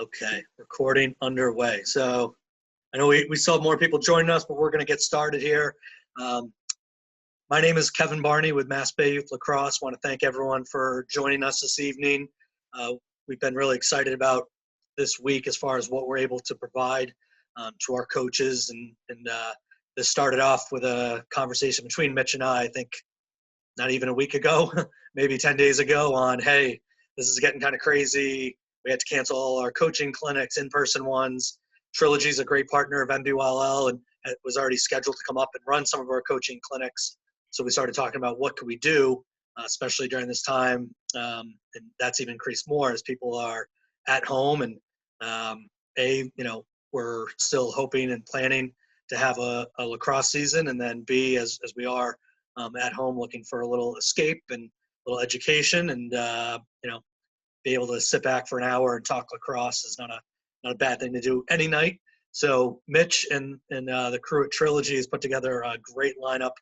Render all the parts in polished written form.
Okay, recording underway. So I know we saw more people joining us, but we're going to get started here. Um, my name is Kevin Barney with Mass Bay Youth Lacrosse. Want to thank everyone for joining us this evening. We've been really excited about this week as far as what we're able to provide to our coaches. And this started off with a conversation between Mitch and I think not even a week ago, maybe 10 days ago on, hey, this is getting kind of crazy. We had to cancel all our coaching clinics, in-person ones. Trilogy is a great partner of MBLL and it was already scheduled to come up and run some of our coaching clinics. So we started talking about what could we do, especially during this time. And that's even increased more as people are at home. And we're still hoping and planning to have a lacrosse season. And then B, as we are at home looking for a little escape and a little education and, be able to sit back for an hour and talk lacrosse is not a bad thing to do any night. So Mitch and the crew at Trilogy has put together a great lineup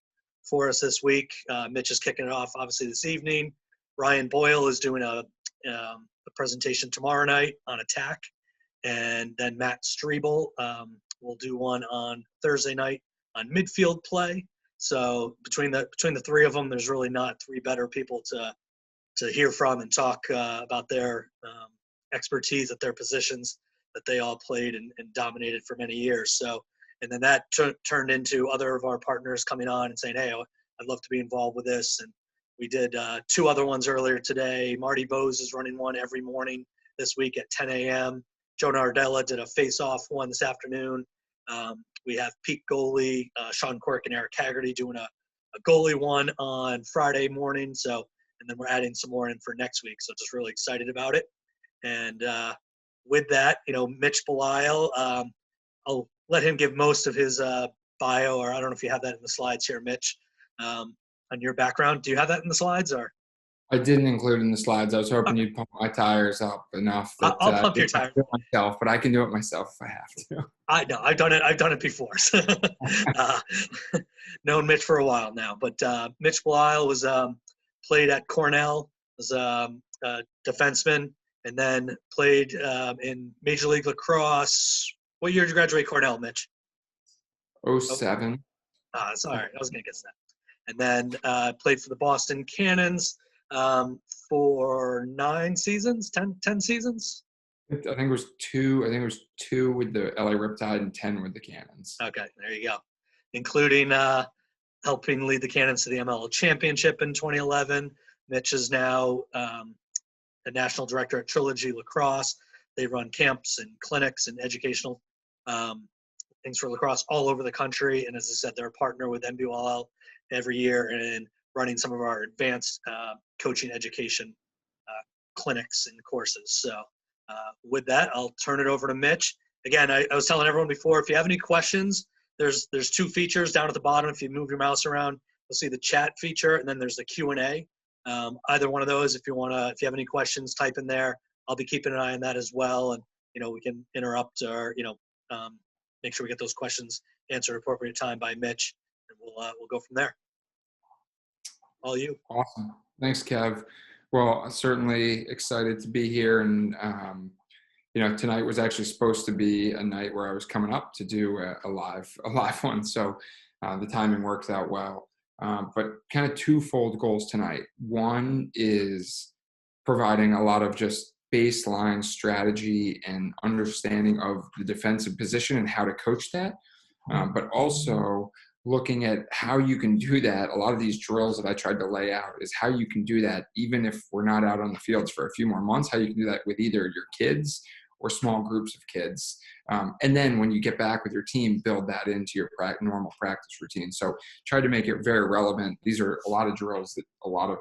for us this week. Mitch is kicking it off obviously this evening. Ryan Boyle is doing a presentation tomorrow night on attack, and then Matt Strebel will do one on Thursday night on midfield play. So between the three of them, there's really not three better people to hear from and talk about their expertise at their positions that they all played and dominated for many years. So, and then that turned into other of our partners coming on and saying, hey, I'd love to be involved with this. And we did two other ones earlier today. Marty Bose is running one every morning this week at 10 a.m. Joe Nardella did a face-off one this afternoon. We have Pete goalie, Sean Quirk and Eric Haggerty doing a goalie one on Friday morning. So, and then we're adding some more in for next week. So just really excited about it. And with that, Mitch Belisle, I'll let him give most of his bio, or I don't know if you have that in the slides here, Mitch, on your background. Do you have that in the slides, or? I didn't include in the slides. I was hoping you'd pump my tires up enough that I'll pump your tires myself, but I can do it myself if I have to. I know I've done it before. Known Mitch for a while now, but Mitch Belisle was played at Cornell, was a defenseman, and then played in Major League Lacrosse. What year did you graduate Cornell, Mitch? 07. That's all right. I was going to guess that. And then played for the Boston Cannons for 9 seasons, 10 seasons. I think it was 2. I think it was 2 with the LA Riptide and 10 with the Cannons. Okay, there you go. Including helping lead the Cannons to the MLL Championship in 2011. Mitch is now a national director at Trilogy Lacrosse. They run camps and clinics and educational things for lacrosse all over the country. And as I said, they're a partner with MBLL every year and running some of our advanced coaching education clinics and courses. So with that, I'll turn it over to Mitch. Again, I was telling everyone before, if you have any questions, there's 2 features down at the bottom. If you move your mouse around, you'll see the chat feature, and then there's the Q&A. Either one of those, if you have any questions, type in there. I'll be keeping an eye on that as well, and we can interrupt or make sure we get those questions answered at appropriate time by Mitch, and we'll go from there. All you. Awesome. Thanks, Kev. Well, certainly excited to be here, and tonight was actually supposed to be a night where I was coming up to do a live one, so the timing works out well. But kind of twofold goals tonight. One is providing a lot of just baseline strategy and understanding of the defensive position and how to coach that, but also looking at how you can do that. A lot of these drills that I tried to lay out is how you can do that even if we're not out on the fields for a few more months, how you can do that with either your kids or small groups of kids. And then when you get back with your team, build that into your normal practice routine. So try to make it very relevant. These are a lot of drills that a lot of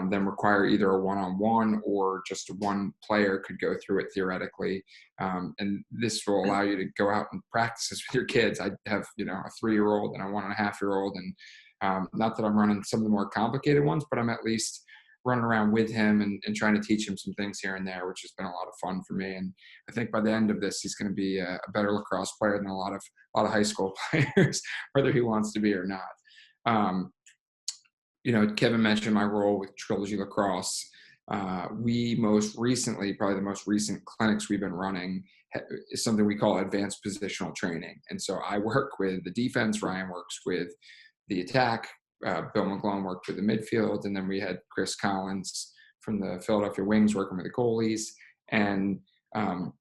them require either a one-on-one or just one player could go through it theoretically. And this will allow you to go out and practice this with your kids. I have, a 3-year-old and a 1.5-year-old. And not that I'm running some of the more complicated ones, but I'm at least running around with him and trying to teach him some things here and there, which has been a lot of fun for me. And I think by the end of this, he's going to be a better lacrosse player than a lot of high school players, whether he wants to be or not. Kevin mentioned my role with Trilogy Lacrosse. We most recently, probably the most recent clinics we've been running is something we call advanced positional training. And so I work with the defense, Ryan works with the attack, Bill McGlone worked with the midfield, and then we had Chris Collins from the Philadelphia Wings working with the goalies. And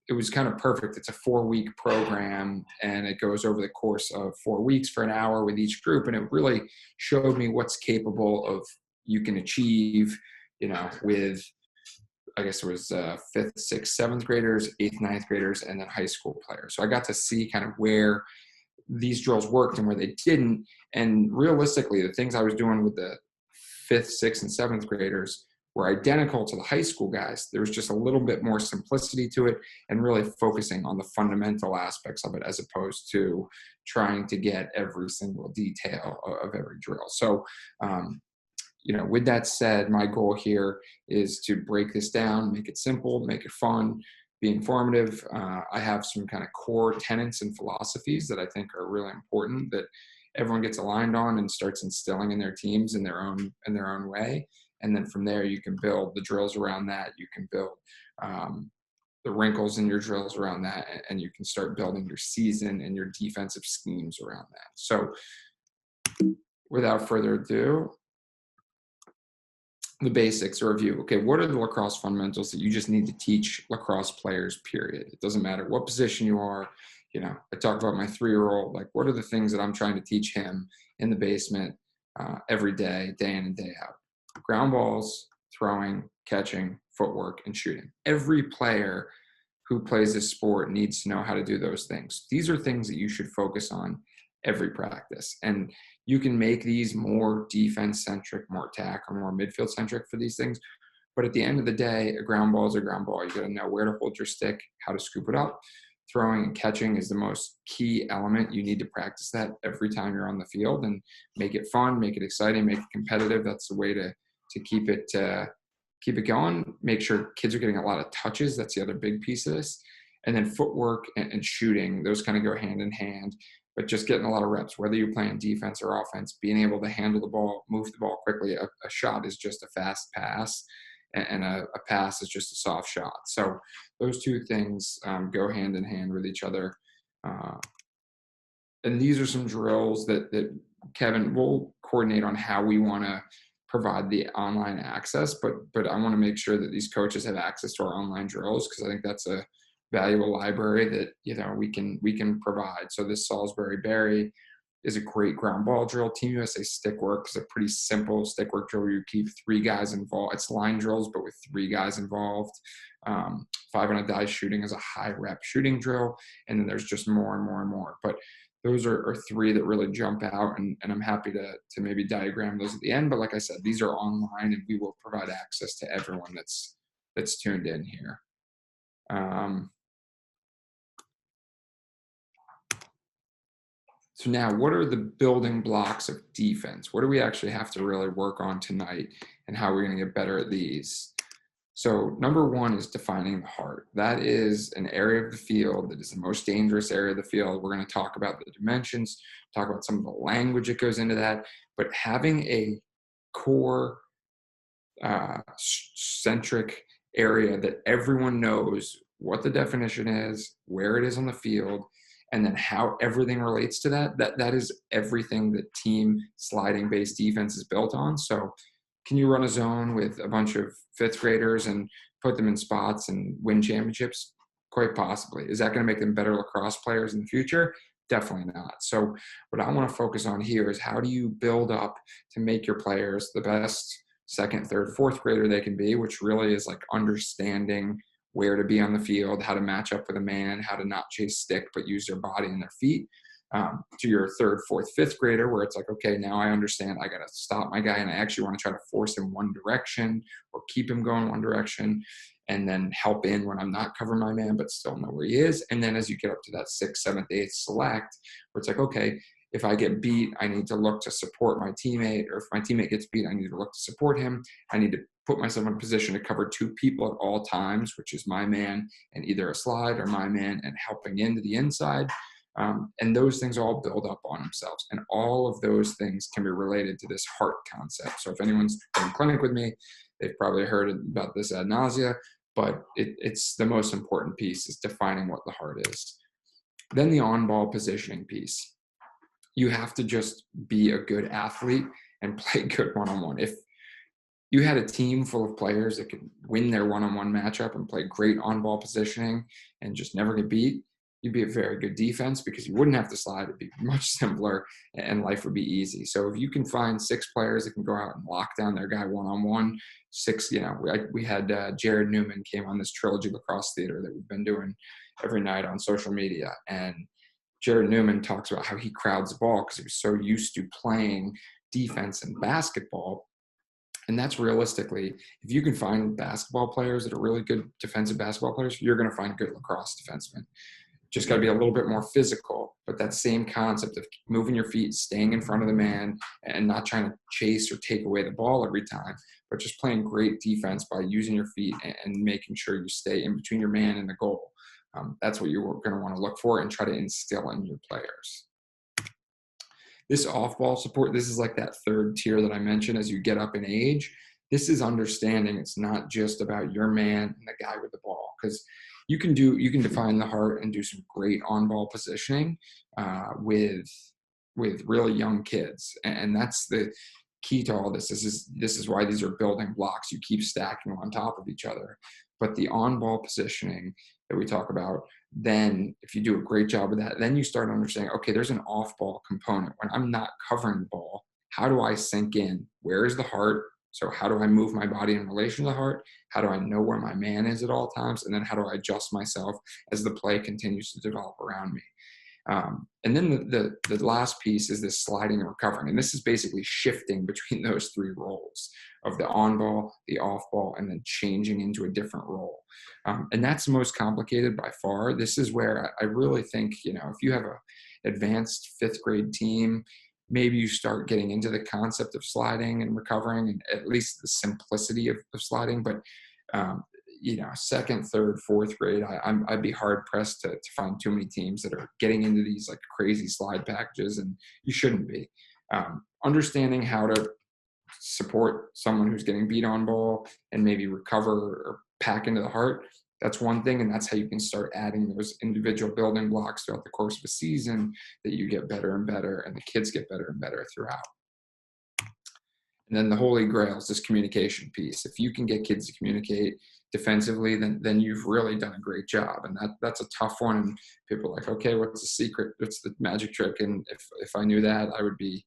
it was kind of perfect. It's a 4-week program, and it goes over the course of 4 weeks for an hour with each group. And it really showed me what's capable of you can achieve, with, I guess it was 5th, 6th, 7th graders, 8th, 9th graders, and then high school players. So I got to see kind of where these drills worked and where they didn't. And realistically, the things I was doing with the 5th, 6th, and 7th graders were identical to the high school guys. There was just a little bit more simplicity to it and really focusing on the fundamental aspects of it as opposed to trying to get every single detail of every drill. So, with that said, my goal here is to break this down, make it simple, make it fun, be informative. I have some kind of core tenets and philosophies that I think are really important that everyone gets aligned on and starts instilling in their teams in their own way. And then from there, you can build the drills around that. You can build the wrinkles in your drills around that, and you can start building your season and your defensive schemes around that. So without further ado, the basics review. Okay, what are the lacrosse fundamentals that you just need to teach lacrosse players, period? It doesn't matter what position you are. I talk about my 3-year-old, like what are the things that I'm trying to teach him in the basement every day, day in and day out? Ground balls, throwing, catching, footwork, and shooting. Every player who plays this sport needs to know how to do those things. These are things that you should focus on every practice. And you can make these more defense-centric, more attack, or more midfield-centric for these things. But at the end of the day, a ground ball is a ground ball. You got to know where to hold your stick, how to scoop it up. Throwing and catching is the most key element. You need to practice that every time you're on the field and make it fun, make it exciting, make it competitive. That's the way to keep it going. Make sure kids are getting a lot of touches. That's the other big piece of this. And then footwork and shooting, those kind of go hand in hand. But just getting a lot of reps, whether you're playing defense or offense, being able to handle the ball, move the ball quickly. A shot is just a fast pass, and a pass is just a soft shot. So those two things go hand in hand with each other. And these are some drills that Kevin will coordinate on how we want to provide the online access. But I want to make sure that these coaches have access to our online drills, because I think that's a valuable library that we can provide. So this Salisbury Berry is a great ground ball drill. Team USA stick work is a pretty simple stick work drill where you keep 3 guys involved. It's line drills, but with 3 guys involved. 5 on a die shooting is a high rep shooting drill, and then there's just more and more and more. But those are 3 that really jump out, and I'm happy to maybe diagram those at the end. But like I said, these are online, and we will provide access to everyone that's tuned in here. So now, what are the building blocks of defense? What do we actually have to really work on tonight, and how are we going to get better at these? So number 1 is defining the heart. That is an area of the field that is the most dangerous area of the field. We're going to talk about the dimensions, talk about some of the language that goes into that, but having a core centric area that everyone knows what the definition is, where it is on the field, and then how everything relates to that is everything that team sliding based defense is built on. So can you run a zone with a bunch of 5th graders and put them in spots and win championships? Quite possibly. Is that going to make them better lacrosse players in the future? Definitely not. So what I want to focus on here is how do you build up to make your players the best 2nd, 3rd, 4th grader they can be, which really is like understanding where to be on the field, how to match up with a man, how to not chase stick, but use their body and their feet. To your 3rd, 4th, 5th grader, where it's like, okay, now I understand I got to stop my guy and I actually want to try to force him one direction or keep him going one direction, and then help in when I'm not covering my man, but still know where he is. And then as you get up to that 6th, 7th, 8th select, where it's like, okay, if I get beat, I need to look to support my teammate, or if my teammate gets beat, I need to look to support him. I need to put myself in a position to cover 2 people at all times, which is my man and either a slide, or my man and helping into the inside. And those things all build up on themselves. And all of those things can be related to this heart concept. So if anyone's in clinic with me, They've probably heard about this ad nausea, but it's the most important piece, is defining what the heart is. Then the on-ball positioning piece. You have to just be a good athlete and play good one-on-one. If you had a team full of players that could win their one-on-one matchup and play great on-ball positioning and just never get beat, you'd be a very good defense, because you wouldn't have to slide. It'd be much simpler and life would be easy. So if you can find 6 players that can go out and lock down their guy one-on-one, 6, we had Jared Newman came on this Trilogy Lacrosse Theater that we've been doing every night on social media. And Jared Newman talks about how he crowds the ball because he was so used to playing defense and basketball. And that's realistically, if you can find basketball players that are really good defensive basketball players, you're going to find good lacrosse defensemen. Just got to be a little bit more physical, but that same concept of moving your feet, staying in front of the man, and not trying to chase or take away the ball every time, but just playing great defense by using your feet and making sure you stay in between your man and the goal. That's what you're going to want to look for and try to instill in your players. This off-ball support, this is like that third tier that I mentioned as you get up in age. This is understanding it's not just about your man and the guy with the ball, because you can define the heart and do some great on-ball positioning with really young kids, and that's the key to all this. This is why these are building blocks. You keep stacking on top of each other. But the on-ball positioning that we talk about, then if you do a great job of that, then you start understanding, okay, there's an off-ball component. When I'm not covering the ball, how do I sink in? Where is the heart? So how do I move my body in relation to the heart? How do I know where my man is at all times? And then how do I adjust myself as the play continues to develop around me? And then the last piece is this sliding and recovering. And this is basically shifting between those 3 roles of the on ball, the off ball, and then changing into a different role. And that's the most complicated by far. This is where I really think, if you have a advanced 5th grade team, maybe you start getting into the concept of sliding and recovering, and at least the simplicity of sliding. But 2nd, 3rd, 4th grade, I'd be hard pressed to find too many teams that are getting into these like crazy slide packages, and you shouldn't be. Understanding how to support someone who's getting beat on ball and maybe recover or pack into the heart, that's one thing, and that's how you can start adding those individual building blocks throughout the course of a season, that you get better and better, and the kids get better and better throughout. And then the holy grail is this communication piece. If you can get kids to communicate defensively, then you've really done a great job. And that's a tough one. And people are like, okay, what's the secret? What's the magic trick? And if I knew that, I would be,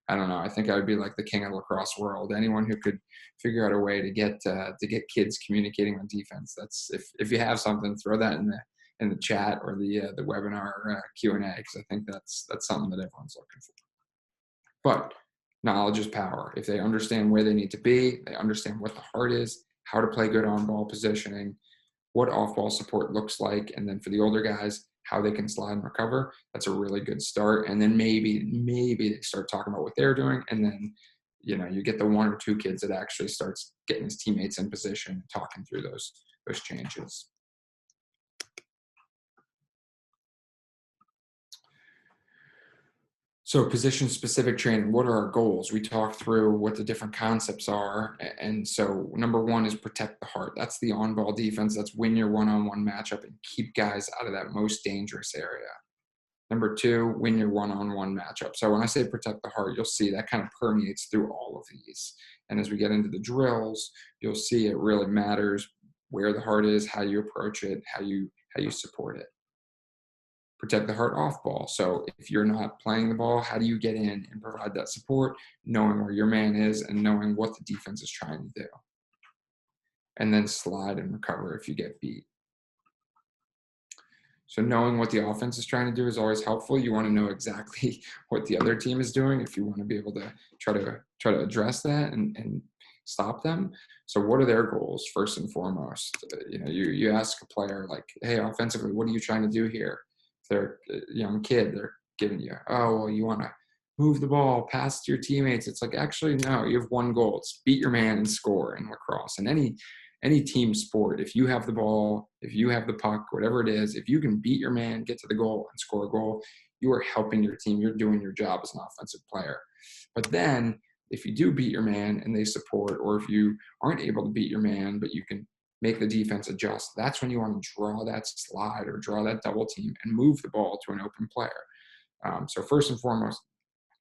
I don't know, I think I would be like the king of the lacrosse world. Anyone who could figure out a way to get kids communicating on defense. That's, if you have something, throw that in the chat or the webinar Q&A, because I think that's something that everyone's looking for. But knowledge is power. If they understand where they need to be, they understand what the heart is, how to play good on-ball positioning, what off-ball support looks like, and then for the older guys, how they can slide and recover, that's a really good start. And then maybe they start talking about what they're doing, and then you get the 1 or 2 kids that actually starts getting his teammates in position, talking through those changes. So position-specific training, what are our goals? We talked through what the different concepts are. And so number 1 is protect the heart. That's the on-ball defense. That's win your one-on-one matchup and keep guys out of that most dangerous area. Number 2, win your one-on-one matchup. So when I say protect the heart, you'll see that kind of permeates through all of these. And as we get into the drills, you'll see it really matters where the heart is, how you approach it, how you support it. Protect the heart off ball. So if you're not playing the ball, how do you get in and provide that support, knowing where your man is and knowing what the defense is trying to do? And then slide and recover if you get beat. So knowing what the offense is trying to do is always helpful. You want to know exactly what the other team is doing if you want to be able to try to address that and stop them. So what are their goals first and foremost? You ask a player like, hey, offensively, what are you trying to do here? They're a young kid, they're giving you, oh, well, you want to move the ball, pass to your teammates. It's like, actually, no, you have one goal. It's beat your man and score in lacrosse. And any team sport, if you have the ball, if you have the puck, whatever it is, if you can beat your man, get to the goal and score a goal, you are helping your team. You're doing your job as an offensive player. But then if you do beat your man and they support, or if you aren't able to beat your man, but you can make the defense adjust, that's when you want to draw that slide or draw that double team and move the ball to an open player. So first and foremost,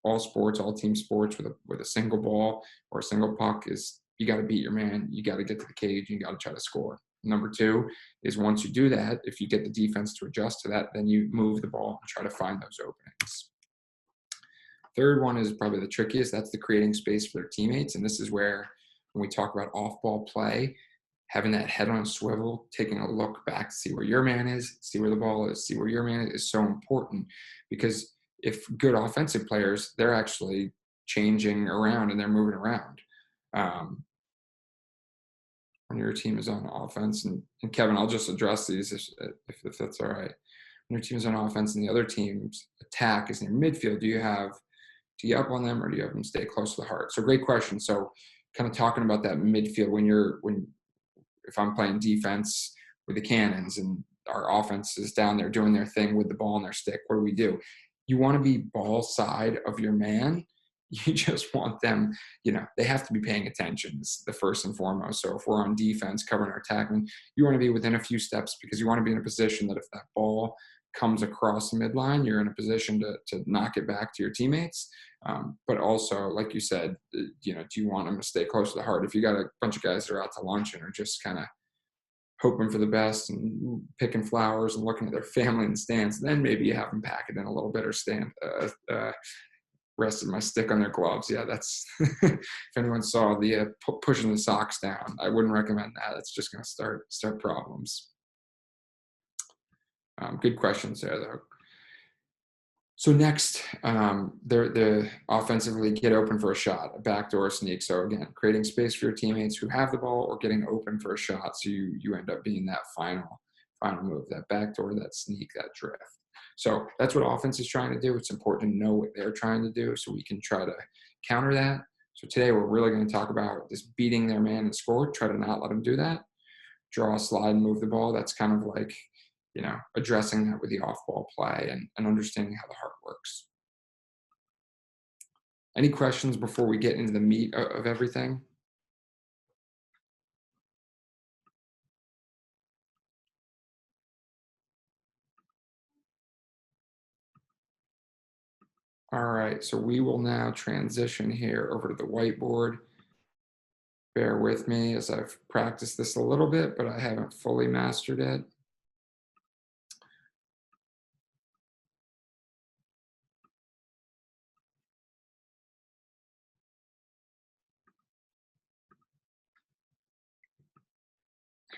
all sports, all team sports with a single ball or a single puck is you got to beat your man. You got to get to the cage. And you got to try to score. Number two is once you do that, if you get the defense to adjust to that, then you move the ball and try to find those openings. Third one is probably the trickiest. That's the creating space for their teammates. And this is where, when we talk about off-ball play, having that head on a swivel, taking a look back to see where your man is, see where the ball is, see where your man is so important. Because if good offensive players, they're actually changing around and they're moving around. When your team is on offense, and Kevin, I'll just address these if that's all right. When your team is on offense and the other team's attack is in midfield, do you up on them or do you have them stay close to the heart? So great question. So kind of talking about that midfield if I'm playing defense with the Cannons and our offense is down there doing their thing with the ball in their stick, what do? You want to be ball side of your man. You just want them, they have to be paying attention. This is the first and foremost. So if we're on defense covering our attackman, you want to be within a few steps because you want to be in a position that if that ball comes across the midline, you're in a position to knock it back to your teammates. But also, like you said, do you want them to stay close to the heart? If you got a bunch of guys that are out to lunch and are just kind of hoping for the best and picking flowers and looking at their family in the stands, then maybe you have them pack it in a little bit or rested my stick on their gloves. Yeah, that's if anyone saw the pushing the socks down, I wouldn't recommend that. It's just going to start problems. Good questions there, though. So next, they're offensively get open for a shot, a backdoor sneak. So again, creating space for your teammates who have the ball or getting open for a shot. So you end up being that final move, that backdoor, that sneak, that drift. So that's what offense is trying to do. It's important to know what they're trying to do so we can try to counter that. So today we're really going to talk about this beating their man and score, try to not let them do that. Draw a slide and move the ball. That's kind of like, addressing that with the off-ball play and understanding how the heart works. Any questions before we get into the meat of everything? All right, so we will now transition here over to the whiteboard. Bear with me as I've practiced this a little bit, but I haven't fully mastered it.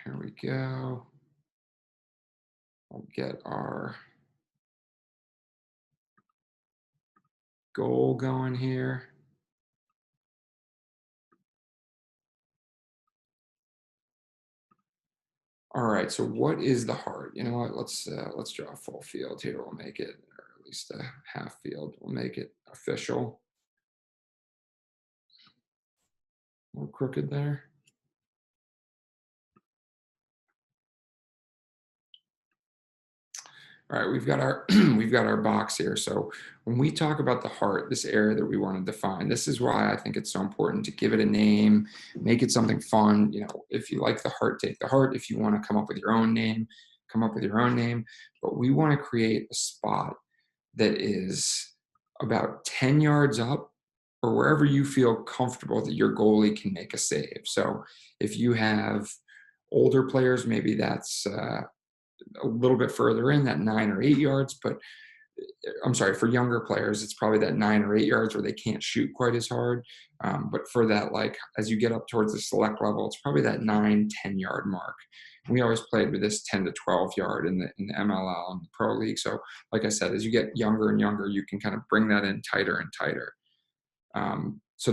Here we go. We'll get our goal going here. All right, so what is the heart? You know what? Let's draw a full field here. We'll make it, or at least a half field. We'll make it official. A little crooked there. All right, we've got our box here. So when we talk about the heart, this area that we want to define, this is why I think it's so important to give it a name, make it something fun. If you like the heart, take the heart. If you want to come up with your own name, come up with your own name. But we want to create a spot that is about 10 yards up or wherever you feel comfortable that your goalie can make a save. So if you have older players, maybe that's a little bit further in, that 9 or 8 yards, but I'm sorry, for younger players, it's probably that 9 or 8 yards where they can't shoot quite as hard. But for that, like as you get up towards the select level, it's probably that 9-10 yard mark. And we always played with this 10 to 12 yard in the MLL and the Pro League. So like I said, as you get younger and younger, you can kind of bring that in tighter and tighter. So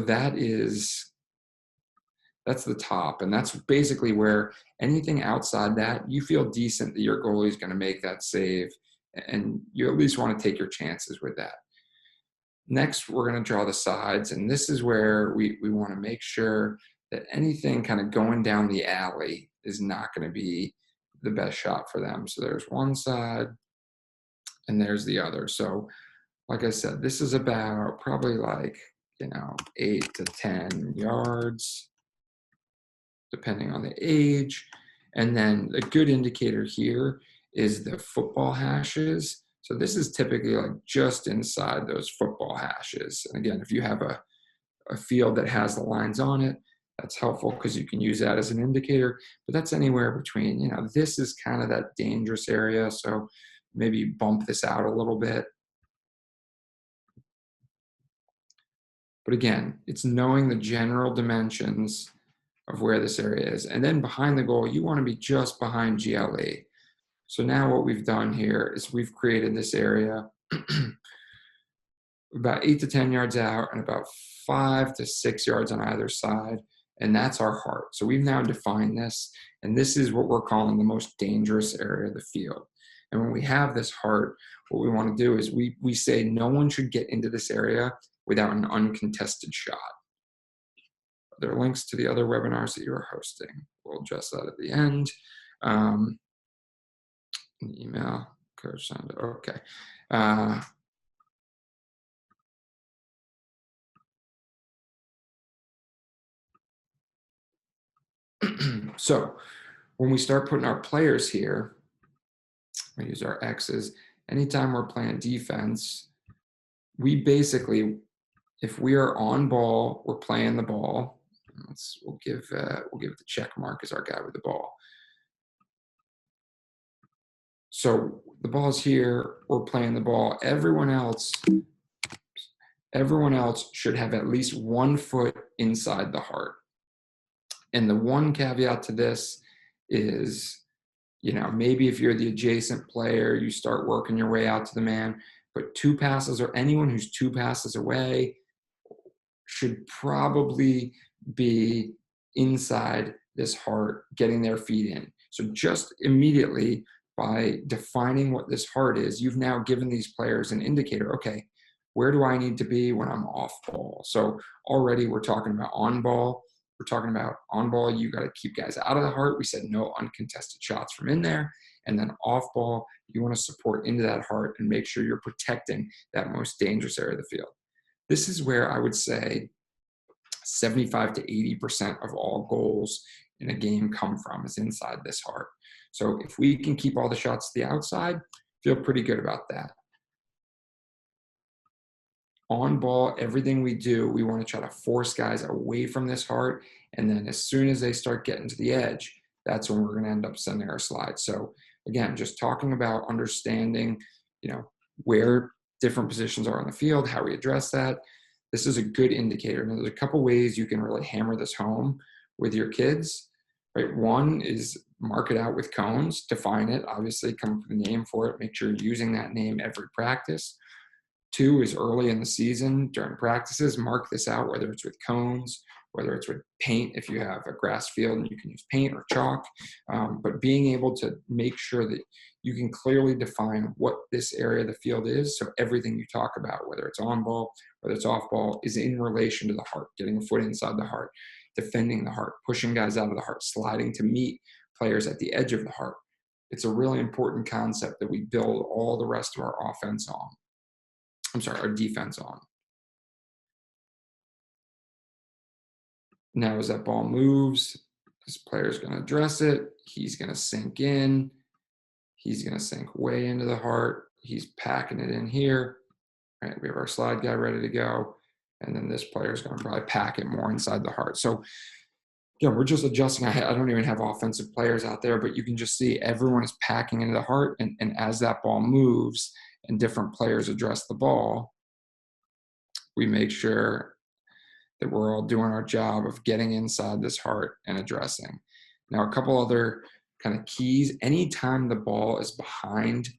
that's the top. And that's basically where anything outside that, you feel decent that your goalie is going to make that save. And you at least want to take your chances with that. Next, we're going to draw the sides. And this is where we want to make sure that anything kind of going down the alley is not going to be the best shot for them. So there's one side and there's the other. So like I said, this is about probably like 8 to 10 yards, depending on the age. And then a good indicator here is the football hashes. So this is typically like just inside those football hashes. And again, if you have a field that has the lines on it, that's helpful because you can use that as an indicator. But that's anywhere between, this is kind of that dangerous area. So maybe bump this out a little bit. But again, it's knowing the general dimensions of where this area is. And then behind the goal, you want to be just behind GLE. So now what we've done here is we've created this area about 8 to 10 yards out and about 5 to 6 yards on either side. And that's our heart. So we've now defined this, and this is what we're calling the most dangerous area of the field. And when we have this heart, what we want to do is we say no one should get into this area without an uncontested shot. There are links to the other webinars that you're hosting. We'll address that at the end. An email, Coach Sandra. Okay. So when we start putting our players here, we use our X's. Anytime we're playing defense, we basically, if we are on ball, we're playing the ball. We'll give it the check mark as our guy with the ball. So the ball's here, we're playing the ball. Everyone else should have at least 1 foot inside the heart. And the one caveat to this is, maybe if you're the adjacent player, you start working your way out to the man, but 2 passes or anyone who's 2 passes away should probably be inside this heart, getting their feet in. So just immediately by defining what this heart is, you've now given these players an indicator. Okay, where do I need to be when I'm off ball? So already we're talking about on ball. We're talking about on ball, you got to keep guys out of the heart. We said no uncontested shots from in there. And then off ball, you want to support into that heart and make sure you're protecting that most dangerous area of the field. This is where I would say 75 to 80% of all goals in a game come from, is inside this heart. So if we can keep all the shots to the outside, feel pretty good about that. On ball, everything we do, we want to try to force guys away from this heart. And then as soon as they start getting to the edge, that's when we're going to end up sending our slide. So again, just talking about understanding, where different positions are on the field, how we address that. This is a good indicator. Now, there's a couple ways you can really hammer this home with your kids, right? One is mark it out with cones, define it, obviously come up with a name for it, make sure you're using that name every practice. 2 is early in the season during practices, mark this out, whether it's with cones, whether it's with paint, if you have a grass field and you can use paint or chalk, but being able to make sure that you can clearly define what this area of the field is. So everything you talk about, whether it's on ball, whether it's off ball, is in relation to the heart, getting a foot inside the heart, defending the heart, pushing guys out of the heart, sliding to meet players at the edge of the heart. It's a really important concept that we build all the rest of our offense on. Our defense on. Now, as that ball moves, this player's going to address it. He's going to sink in. He's going to sink way into the heart. He's packing it in here. All right, we have our slide guy ready to go. And then this player's going to probably pack it more inside the heart. So, we're just adjusting. I don't even have offensive players out there, but you can just see everyone is packing into the heart. And as that ball moves and different players address the ball, we make sure that we're all doing our job of getting inside this heart and addressing. Now, a couple other kind of keys. Anytime the ball is behind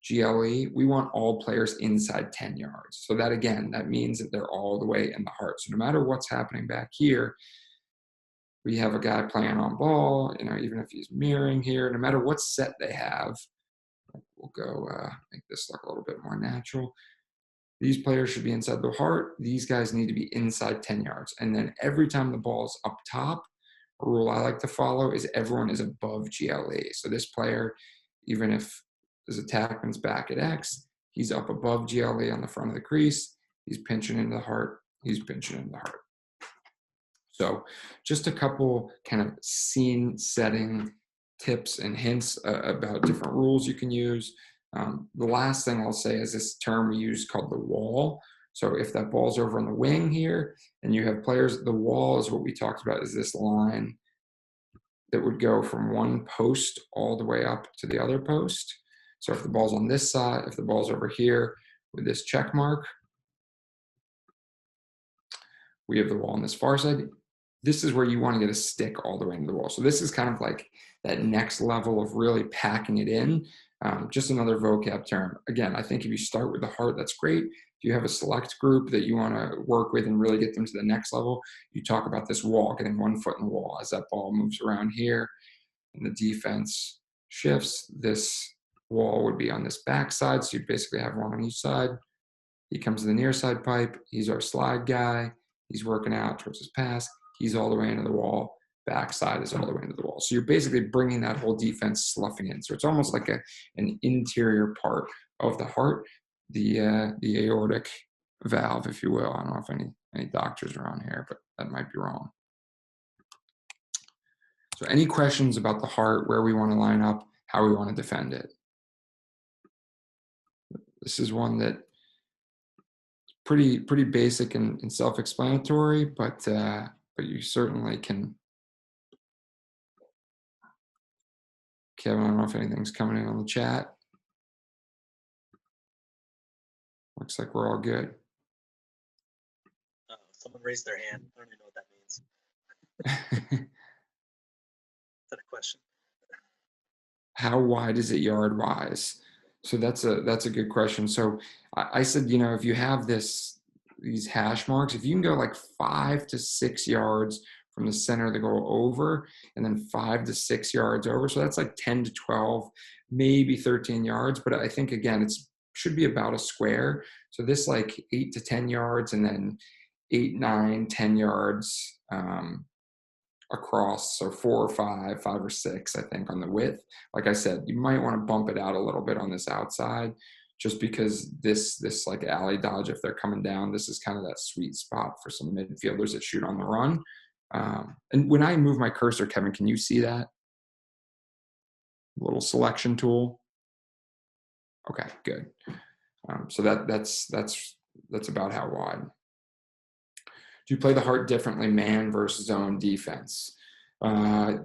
GLE, we want all players inside 10 yards. So that, again, that means that they're all the way in the heart. So no matter what's happening back here, we have a guy playing on ball, even if he's mirroring here, no matter what set they have, we'll go make this look a little bit more natural. These players should be inside the heart. These guys need to be inside 10 yards. And then every time the ball is up top, a rule I like to follow is everyone is above GLE. So this player, even if his attackman's back at X, he's up above GLE on the front of the crease. He's pinching into the heart. He's pinching in the heart. So just a couple kind of scene setting tips and hints about different rules you can use. The last thing I'll say is this term we use called the wall. So if that ball's over on the wing here and you have players, the wall is what we talked about, is this line that would go from one post all the way up to the other post. So if the ball's on this side, if the ball's over here with this check mark, we have the wall on this far side. This is where you want to get a stick all the way into the wall. So this is kind of like that next level of really packing it in. Just another vocab term. Again, I think if you start with the heart, that's great. If you have a select group that you want to work with and really get them to the next level, you talk about this wall, getting 1 foot in the wall as that ball moves around here and the defense shifts. This wall would be on this back side. So you basically have one on each side. He comes to the near side pipe. He's our slide guy. He's working out towards his pass. He's all the way into the wall. Backside is all the way into the wall. So you're basically bringing that whole defense sloughing in. So it's almost like an interior part of the heart, the aortic valve, if you will. I don't know if any doctors are on here, but that might be wrong. So any questions about the heart, where we want to line up, how we want to defend it? This is one that pretty basic and self-explanatory, but you certainly can. Kevin, I don't know if anything's coming in on the chat. Looks like we're all good. Someone raised their hand. I don't even know what that means. Is that a question? How wide is it yard wise? So that's a good question. So I said, if you have these hash marks, if you can go like 5 to 6 yards from the center of the goal over, and then 5 to 6 yards over. So that's like 10 to 12, maybe 13 yards. But I think, again, should be about a square. So this like 8 to 10 yards, and then 8, 9, 10 yards across. So 4 or 5, 5 or 6, I think, on the width. Like I said, you might want to bump it out a little bit on this outside, just because this like alley dodge, if they're coming down, this is kind of that sweet spot for some midfielders that shoot on the run. And when I move my cursor, Kevin, can you see that little selection tool? Okay, good. So that's about how wide. Do you play the heart differently, man versus zone defense? No,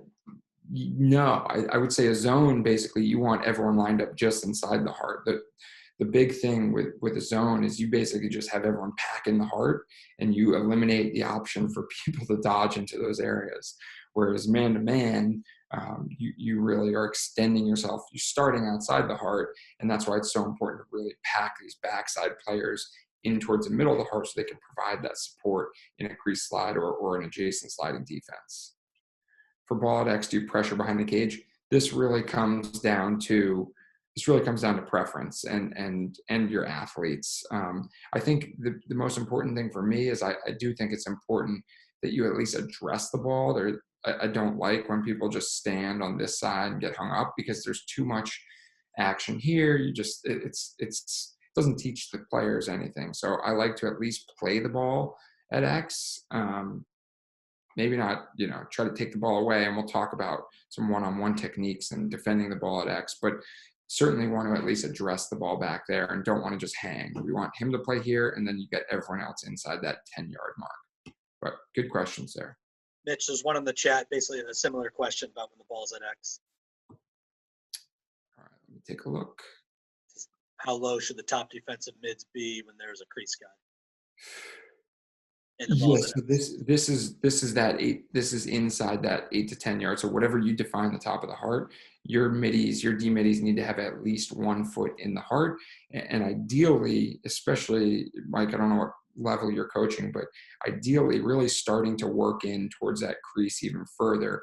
I would say a zone, basically, you want everyone lined up just inside the heart. The big thing with a zone is you basically just have everyone pack in the heart, and you eliminate the option for people to dodge into those areas. Whereas man to man, you really are extending yourself. You're starting outside the heart, and that's why it's so important to really pack these backside players in towards the middle of the heart so they can provide that support in a crease slide or an adjacent sliding defense. For ball at X, do pressure behind the cage. This really comes down to preference and your athletes. I think the most important thing for me is I do think it's important that you at least address the ball. I don't like when people just stand on this side and get hung up, because there's too much action here. It doesn't teach the players anything. So I like to at least play the ball at X. Maybe not, try to take the ball away, and we'll talk about some one-on-one techniques and defending the ball at X, but certainly want to at least address the ball back there and don't want to just hang. We want him to play here, and then you get everyone else inside that 10-yard mark. But good questions there. Mitch, there's one in the chat, basically a similar question about when the ball's at X. All right, let me take a look. How low should the top defensive mids be when there's a crease guy? Yes, so this is inside that 8 to 10 yards. So whatever you define the top of the heart, your D middies need to have at least 1 foot in the heart. And ideally, especially, Mike, I don't know what level you're coaching, but ideally really starting to work in towards that crease even further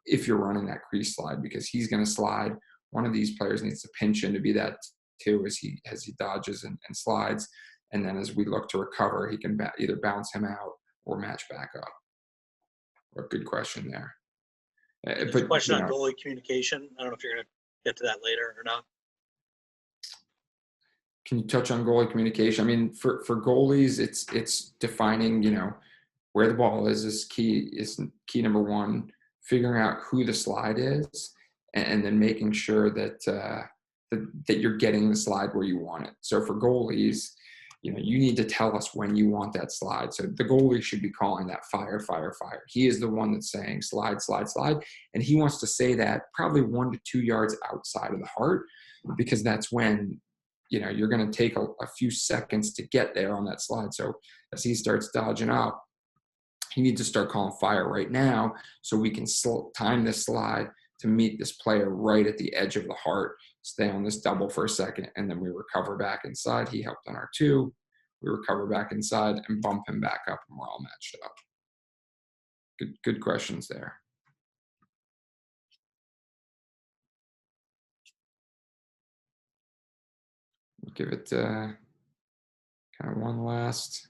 if you're running that crease slide, because he's going to slide. One of these players needs to pinch in to be that too, as he dodges and slides. And then as we look to recover, he can either bounce him out or match back up. A good question there. There's a question on goalie communication. I don't know if you're going to get to that later or not. Can you touch on goalie communication? I mean, for goalies, it's defining, where the ball is key number one, figuring out who the slide is, and then making sure that you're getting the slide where you want it. So for goalies, you need to tell us when you want that slide. So the goalie should be calling that fire, fire, fire. He is the one that's saying slide, slide, slide. And he wants to say that probably 1 to 2 yards outside of the heart, because that's when, you're going to take a few seconds to get there on that slide. So as he starts dodging up, you need to start calling fire right now so we can time this slide to meet this player right at the edge of the heart, stay on this double for a second, and then we recover back inside. He helped on our 2. We recover back inside and bump him back up, and we're all matched up. Good questions there. Give it kind of one last.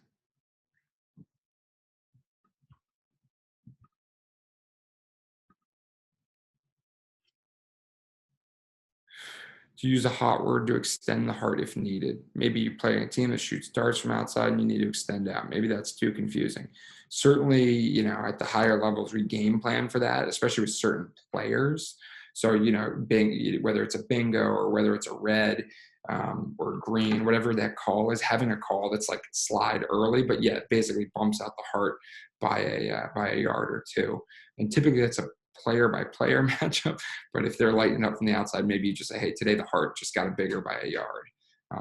To use a hot word to extend the heart if needed. Maybe you play a team that shoots darts from outside and you need to extend out. Maybe that's too confusing. Certainly, at the higher levels, we game plan for that, especially with certain players. So, whether it's a bingo or whether it's a red or green, whatever that call is, having a call that's like slide early, but yet basically bumps out the heart by a yard or 2. And typically that's a player by player matchup, but if they're lighting up from the outside, maybe you just say, hey, today the heart just got bigger by a yard.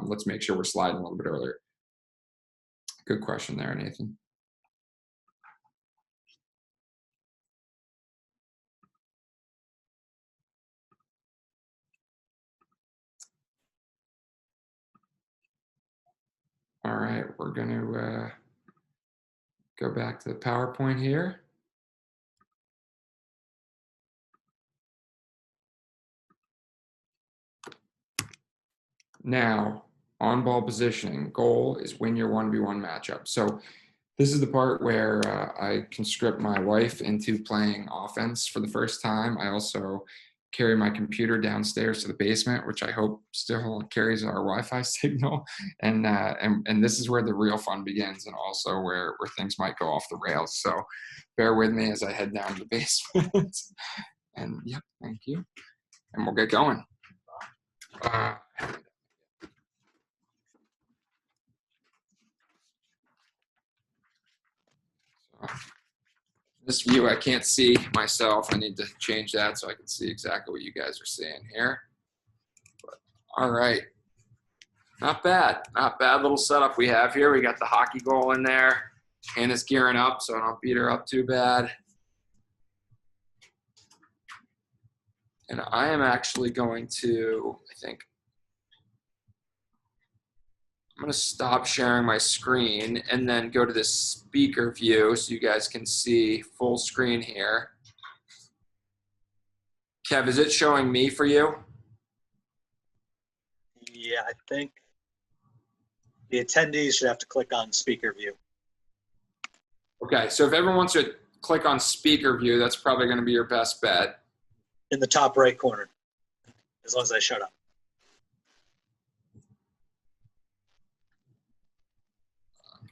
Let's make sure we're sliding a little bit earlier. Good question there, Nathan. All right, we're going to go back to the PowerPoint here. Now, on-ball positioning, goal is win your 1v1 matchup. So this is the part where I conscript my wife into playing offense for the first time. I also carry my computer downstairs to the basement, which I hope still carries our Wi-Fi signal. And this is where the real fun begins, and also where things might go off the rails. So bear with me as I head down to the basement. And yeah, thank you. And we'll get going. This view, I can't see myself. I need to change that so I can see exactly what you guys are seeing here. But, all right. Not bad. Not bad little setup we have here. We got the hockey goal in there. Hannah's gearing up, so I don't beat her up too bad. And I am actually going to, I'm going to stop sharing my screen and then go to this speaker view so you guys can see full screen here. Kev, is it showing me for you? Yeah, I think the attendees should have to click on speaker view. Okay, so if everyone wants to click on speaker view, that's probably going to be your best bet. In the top right corner, as long as I shut up.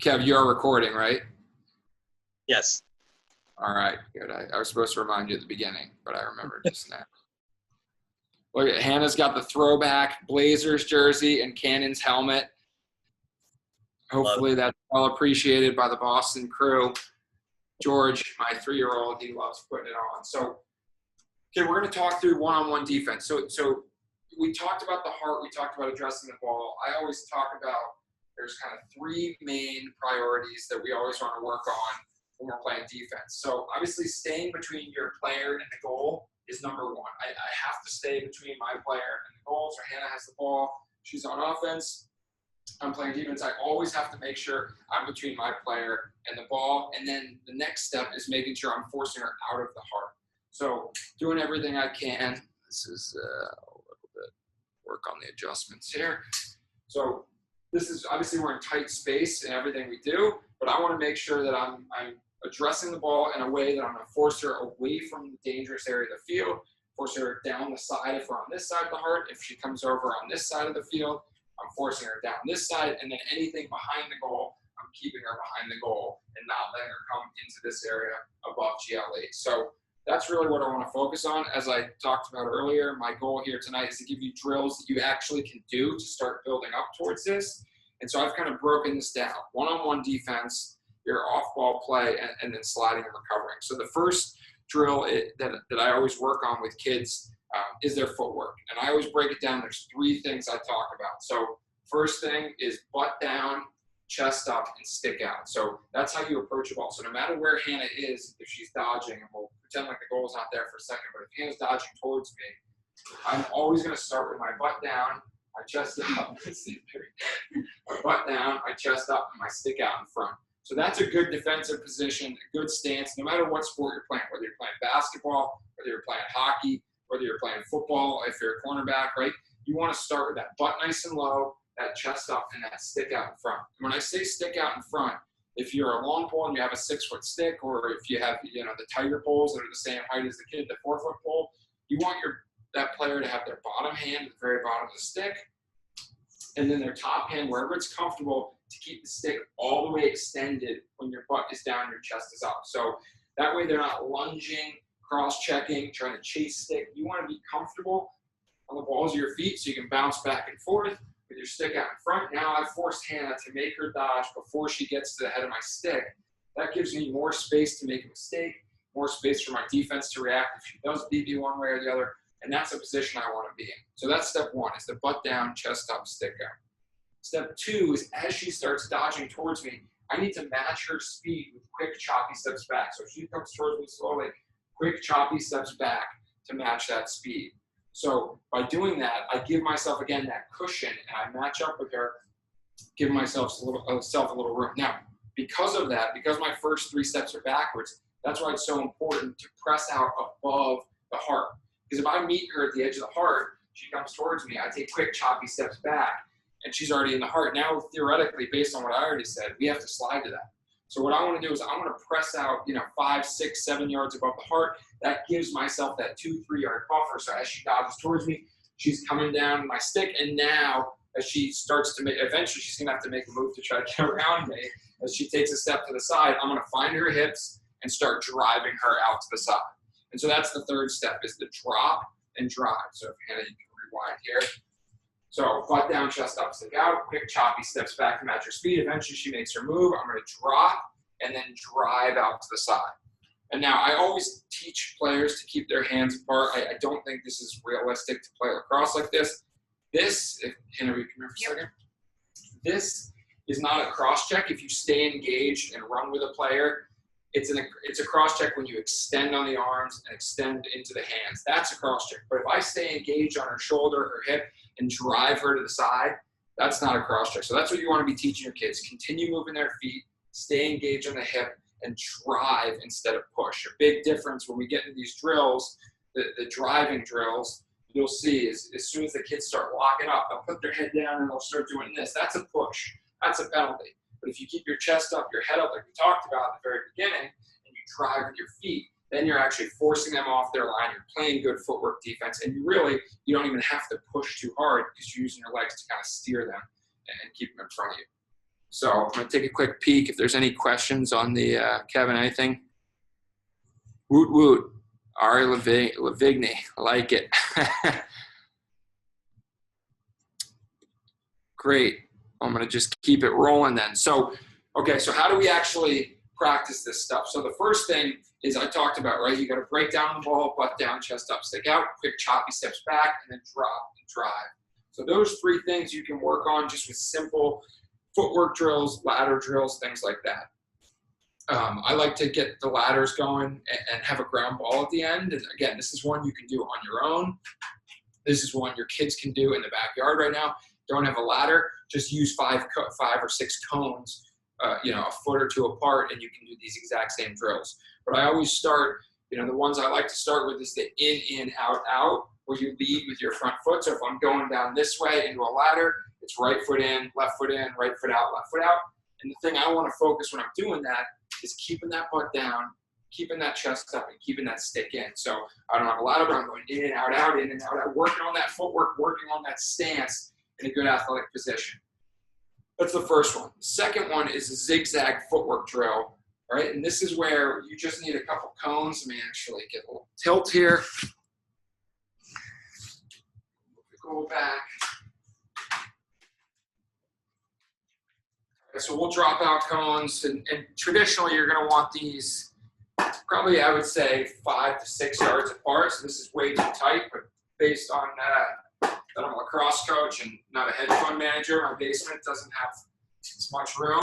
Kev, you are recording, right? Yes. All right, good. I was supposed to remind you at the beginning, but I remembered just now. Look at Hannah's got the throwback Blazers jersey and Cannon's helmet. Hopefully that's well appreciated by the Boston crew. George, my 3-year-old, he loves putting it on. So, okay, we're going to talk through one-on-one defense. So we talked about the heart. We talked about addressing the ball. I always talk about there's kind of 3 main priorities that we always want to work on when we're playing defense. So obviously staying between your player and the goal is number 1. I have to stay between my player and the goal. So Hannah has the ball. She's on offense. I'm playing defense. I always have to make sure I'm between my player and the ball. And then the next step is making sure I'm forcing her out of the heart. So doing everything I can. This is a little bit work on the adjustments here. So this is obviously we're in tight space in everything we do, but I want to make sure that I'm addressing the ball in a way that I'm going to force her away from the dangerous area of the field, force her down the side if we're on this side of the heart. If she comes over on this side of the field, I'm forcing her down this side, and then anything behind the goal, I'm keeping her behind the goal and not letting her come into this area above GLE. So that's really what I want to focus on. As I talked about earlier, my goal here tonight is to give you drills that you actually can do to start building up towards this. And so I've kind of broken this down. One-on-one defense, your off-ball play, and then sliding and recovering. So the first drill that I always work on with kids is their footwork. And I always break it down. There's 3 things I talk about. So first thing is butt down, chest up, and stick out. So that's how you approach a ball. So no matter where Hannah is, if she's dodging, and we'll pretend like the goal's not there for a second, but if Hannah's dodging towards me, I'm always going to start with my butt down, my chest up, my butt down, my chest up, and my stick out in front. So that's a good defensive position, a good stance, no matter what sport you're playing, whether you're playing basketball, whether you're playing hockey, whether you're playing football, if you're a cornerback, right? You want to start with that butt nice and low, that chest up, and that stick out in front. And when I say stick out in front, if you're a long pole and you have a 6-foot stick, or if you have, the tiger poles that are the same height as the kid, the 4-foot pole, you want that player to have their bottom hand at the very bottom of the stick, and then their top hand, wherever it's comfortable, to keep the stick all the way extended when your butt is down, your chest is up. So that way they're not lunging, cross-checking, trying to chase stick. You want to be comfortable on the balls of your feet so you can bounce back and forth with your stick out in front. Now I've forced Hannah to make her dodge before she gets to the head of my stick. That gives me more space to make a mistake, more space for my defense to react if she does beat me one way or the other, and that's a position I want to be in. So that's step 1, is the butt down, chest up, stick out. Step 2 is as she starts dodging towards me, I need to match her speed with quick, choppy steps back. So if she comes towards me slowly, quick, choppy steps back to match that speed. So by doing that, I give myself, again, that cushion, and I match up with her, give myself a little room. Now, because of that, because my first 3 steps are backwards, that's why it's so important to press out above the heart. Because if I meet her at the edge of the heart, she comes towards me, I take quick, choppy steps back, and she's already in the heart. Now, theoretically, based on what I already said, we have to slide to that. So what I want to do is I want to press out, 5, 6, 7 yards above the heart. That gives myself that 2-3 yard buffer. So as she dodges towards me, she's coming down my stick. And now as she starts to eventually she's going to have to make a move to try to get around me. As she takes a step to the side, I'm going to find her hips and start driving her out to the side. And so that's the third step, is the drop and drive. So if Hannah, you can rewind here. So butt down, chest up, stick out, quick choppy steps back to match her speed. Eventually she makes her move. I'm going to drop and then drive out to the side. And now I always teach players to keep their hands apart. I don't think this is realistic to play lacrosse like this. This, if Hannah, you come here for a second. This is not a cross check. If you stay engaged and run with a player, it's a cross check when you extend on the arms and extend into the hands. That's a cross check. But if I stay engaged on her shoulder, her hip, and drive her to the side, that's not a cross check. So that's what you want to be teaching your kids. Continue moving their feet, stay engaged on the hip, and drive instead of push. A big difference when we get into these drills, the driving drills, you'll see is as soon as the kids start locking up, they'll put their head down and they'll start doing this. That's a push. That's a penalty. But if you keep your chest up, your head up, like we talked about at the very beginning, and you drive with your feet, then you're actually forcing them off their line. You're playing good footwork defense, and you don't even have to push too hard because you're using your legs to kind of steer them and keep them in front of you. So I'm going to take a quick peek if there's any questions on the Kevin, anything? Woot woot. Ari Lavigny, I like it. Great. I'm going to just keep it rolling then. So, okay, so how do we actually practice this stuff? So the first thing is I talked about, right? You got to break down the ball, butt down, chest up, stick out, quick choppy steps back, and then drop and drive. So those 3 things you can work on just with simple footwork drills, ladder drills, things like that. I like to get the ladders going and have a ground ball at the end. And again, this is one you can do on your own. This is one your kids can do in the backyard right now. Don't have a ladder, just use 5 or 6 cones, a foot or 2 apart, and you can do these exact same drills. But I always start, the ones I like to start with is the in, out, out, where you lead with your front foot. So if I'm going down this way into a ladder, it's right foot in, right foot out, left foot out. And the thing I want to focus when I'm doing that is keeping that butt down, keeping that chest up, and keeping that stick in. So I don't have a ladder, but I'm going in and out, in and out, working on that footwork, working on that stance, in a good athletic position. That's the first one. The second one is a zigzag footwork drill, right? And this is where you just need a couple cones. Let me actually get a little tilt here. Go back. So we'll drop out cones, and traditionally you're going to want these probably, I would say, 5 to 6 yards apart. So this is way too tight, but based on that I'm a lacrosse coach and not a hedge fund manager, my basement doesn't have as much room.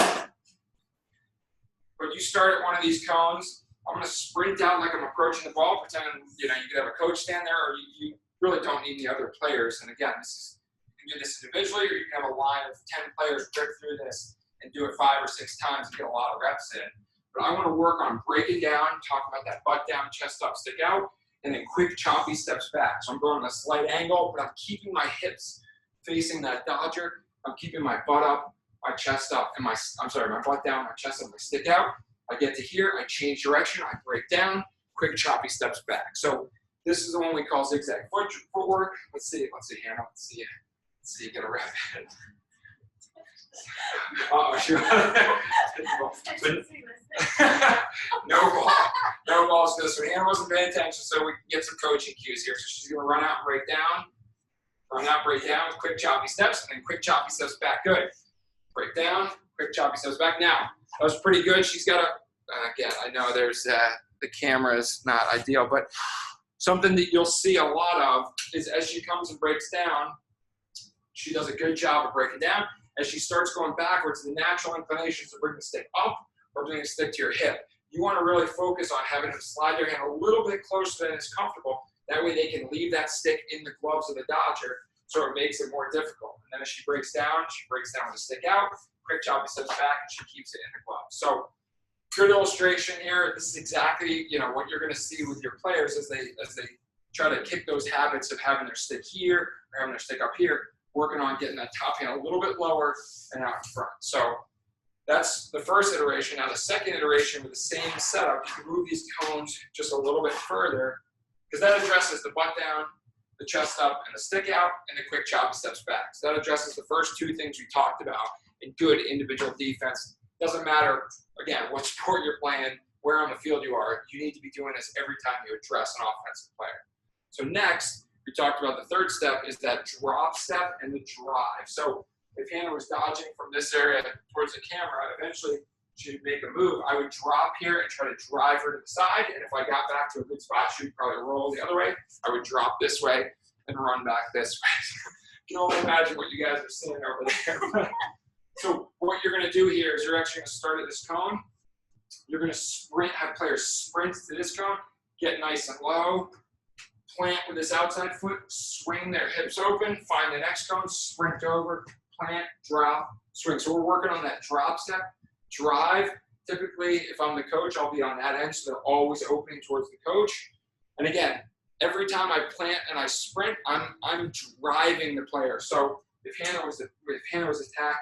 But you start at one of these cones. I'm going to sprint out like I'm approaching the ball, pretending you could have a coach stand there, or you really don't need any other players. And again, you can do this individually, or you can have a line of 10 players rip through this and do it 5 or 6 times and get a lot of reps in. But I want to work on breaking down, talk about that butt down, chest up, stick out, and then quick choppy steps back. So I'm going at a slight angle, but I'm keeping my hips facing that dodger. I'm keeping my butt up, my chest up, and my butt down, my chest up, my stick out. I get to here, I change direction, I break down, quick choppy steps back. So this is the one we call zigzag footwork. Let's see, Hannah, let's see you get a rep in. Oh, sure. No balls for this one. Hannah wasn't paying attention, so we can get some coaching cues here. So she's going to run out and break down, quick choppy steps, and then quick choppy steps back. Good. Break down, quick choppy steps back. Now, that was pretty good. She's got again, I know there's the camera is not ideal, but something that you'll see a lot of is as she comes and breaks down, she does a good job of breaking down. As she starts going backwards, the natural inclination is to bring the stick up or bring the stick to your hip. You want to really focus on having them slide their hand a little bit closer than is comfortable. That way they can leave that stick in the gloves of the dodger, so it makes it more difficult. And then as she breaks down with the stick out, quick choppy steps back, and she keeps it in the glove. So good illustration here. This is exactly what you're going to see with your players as they try to kick those habits of having their stick here or having their stick up here, working on getting that top hand a little bit lower and out in front. So that's the first iteration. Now the second iteration with the same setup, you can move these cones just a little bit further because that addresses the butt down, the chest up, and the stick out, and the quick choppy steps back. So that addresses the first two things we talked about in good individual defense. Doesn't matter, again, what sport you're playing, where on the field you are, you need to be doing this every time you address an offensive player. So next, we talked about the third step is that drop step and the drive. So if Hannah was dodging from this area towards the camera, eventually she'd make a move. I would drop here and try to drive her to the side. And if I got back to a good spot, she'd probably roll the other way. I would drop this way and run back this way. You can only imagine what you guys are seeing over there. So what you're going to do here is you're actually going to start at this cone. You're going to sprint, have players sprint to this cone, get nice and low, plant with this outside foot, swing their hips open, find the next cone, sprint over, plant, drop, swing. So we're working on that drop step, drive. Typically, if I'm the coach, I'll be on that end, so they're always opening towards the coach. And again, every time I plant and I sprint, I'm driving the player. So if Hannah was attacked,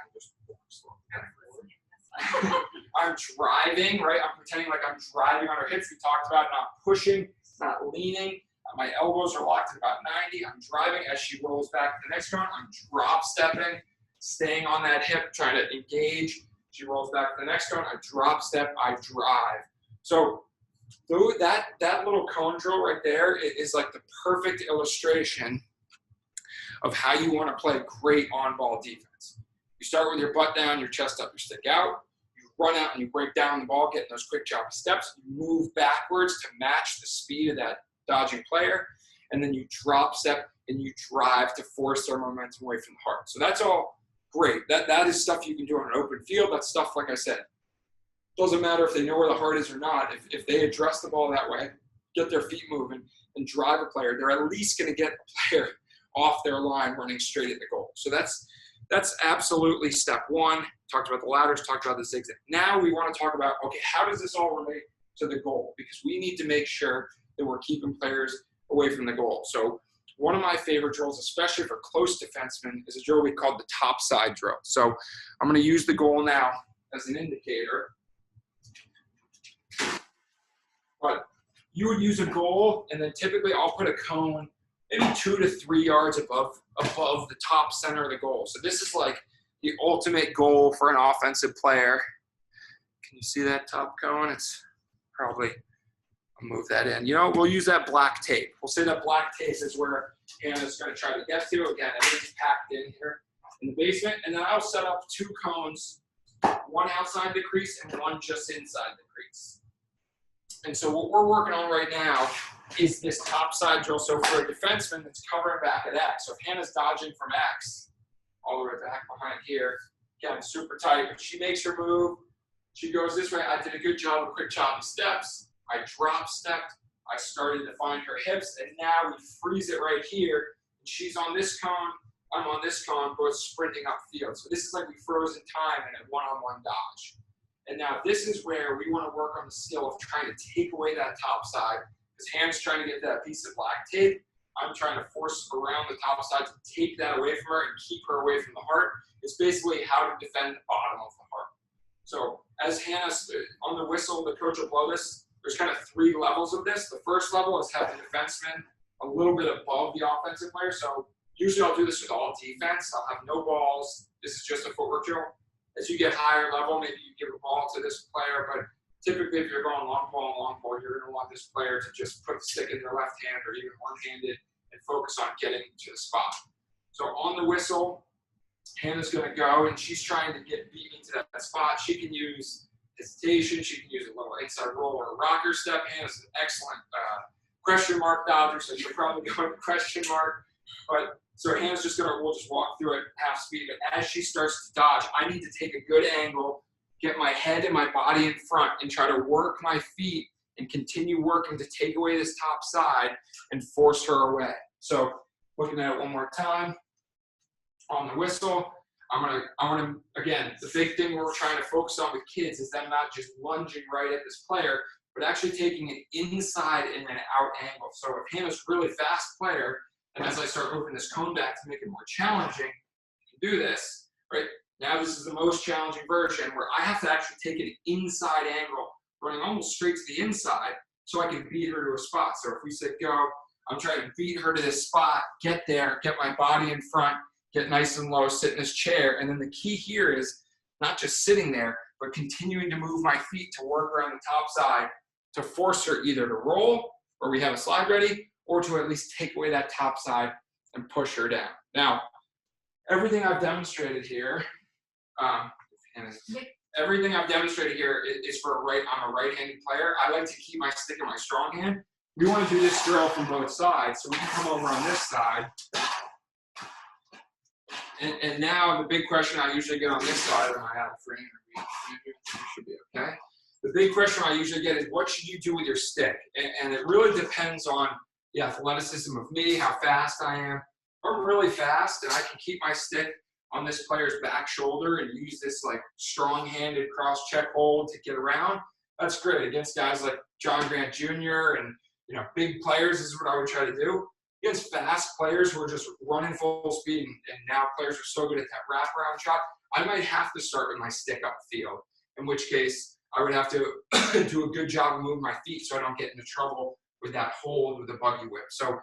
I'm driving, right? I'm pretending like I'm driving on her hips. We talked about not pushing, not leaning. My elbows are locked at about 90. I'm driving as she rolls back to the next cone. I'm drop stepping, staying on that hip, trying to engage. She rolls back to the next cone. I drop step, I drive. So that little cone drill right there is like the perfect illustration of how you want to play great on-ball defense. You start with your butt down, your chest up, your stick out. You run out and you break down the ball, getting those quick choppy steps. You move backwards to match the speed of that dodging player, and then you drop step and you drive to force their momentum away from the heart. So that's all great. That is stuff you can do on an open field. That's stuff, like I said, doesn't matter if they know where the heart is or not. If they address the ball that way, get their feet moving, and drive a player, they're at least going to get a player off their line running straight at the goal. So that's absolutely step one. Talked about the ladders, talked about the zigzag. Now we want to talk about, okay, how does this all relate to the goal? Because we need to make sure that we're keeping players away from the goal. So one of my favorite drills, especially for close defensemen, is a drill we call the top side drill. So I'm going to use the goal now as an indicator. But you would use a goal, and then typically I'll put a cone maybe 2 to 3 yards above the top center of the goal. So this is like the ultimate goal for an offensive player. Can you see that top cone? It's probably, I'll move that in. You know, we'll use that black tape. We'll say that black tape is where Hannah's going to try to get to. Again, everything's packed in here in the basement. And then I'll set up 2 cones, one outside the crease and one just inside the crease. And so what we're working on right now is this top side drill. So for a defenseman that's covering back at X. So if Hannah's dodging from X, all the way back behind here, again, super tight, but she makes her move. She goes this way. I did a good job of quick choppy steps. I drop stepped. I started to find her hips, and now we freeze it right here. And she's on this cone. I'm on this cone, both sprinting upfield. So this is like we froze in time in a one-on-one dodge. And now this is where we want to work on the skill of trying to take away that top side. Because Hannah's trying to get that piece of black tape. I'm trying to force around the top side to take that away from her and keep her away from the heart. It's basically how to defend the bottom of the heart. So as Hannah's on the whistle, the coach will blow this. There's kind of 3 levels of this. The first level is have the defenseman a little bit above the offensive player. So usually I'll do this with all defense. I'll have no balls. This is just a footwork drill. As you get higher level, maybe you give a ball to this player, but typically if you're going long ball, you're going to want this player to just put the stick in their left hand or even one-handed and focus on getting to the spot. So on the whistle, Hannah's going to go, and she's trying to beat me to that spot. She can use hesitation. She can use a little inside roll or a rocker step. Hannah's an excellent question mark dodger, so she'll probably go into question mark. But so Hannah's just going to, we'll just walk through it half speed. But as she starts to dodge, I need to take a good angle, get my head and my body in front, and try to work my feet and continue working to take away this top side and force her away. So looking at it one more time. On the whistle, I'm gonna again, the big thing we're trying to focus on with kids is them not just lunging right at this player, but actually taking an inside and an out angle. So if Hannah's a really fast player, and as I start moving this cone back to make it more challenging, you can do this, right? Now this is the most challenging version where I have to actually take an inside angle, running almost straight to the inside, so I can beat her to a spot. So if we said go, I'm trying to beat her to this spot, get there, get my body in front, get nice and low, sit in this chair. And then the key here is not just sitting there, but continuing to move my feet to work around the top side to force her either to roll, or we have a slide ready, or to at least take away that top side and push her down. Now, everything I've demonstrated here, everything I've demonstrated here is for I'm a right-handed player. I like to keep my stick in my strong hand. We want to do this drill from both sides, so we can come over on this side. And now the big question I usually get on this side, and I have a frame, should be okay. The big question I usually get is, what should you do with your stick? And it really depends on the athleticism of me, how fast I am. If I'm really fast and I can keep my stick on this player's back shoulder and use this like strong-handed cross-check hold to get around, that's great. Against guys like John Grant Jr. and big players, this is what I would try to do. Against fast players who are just running full speed, and now players are so good at that wraparound shot, I might have to start with my stick upfield, in which case I would have to do a good job of moving my feet so I don't get into trouble with that hold with the buggy whip. So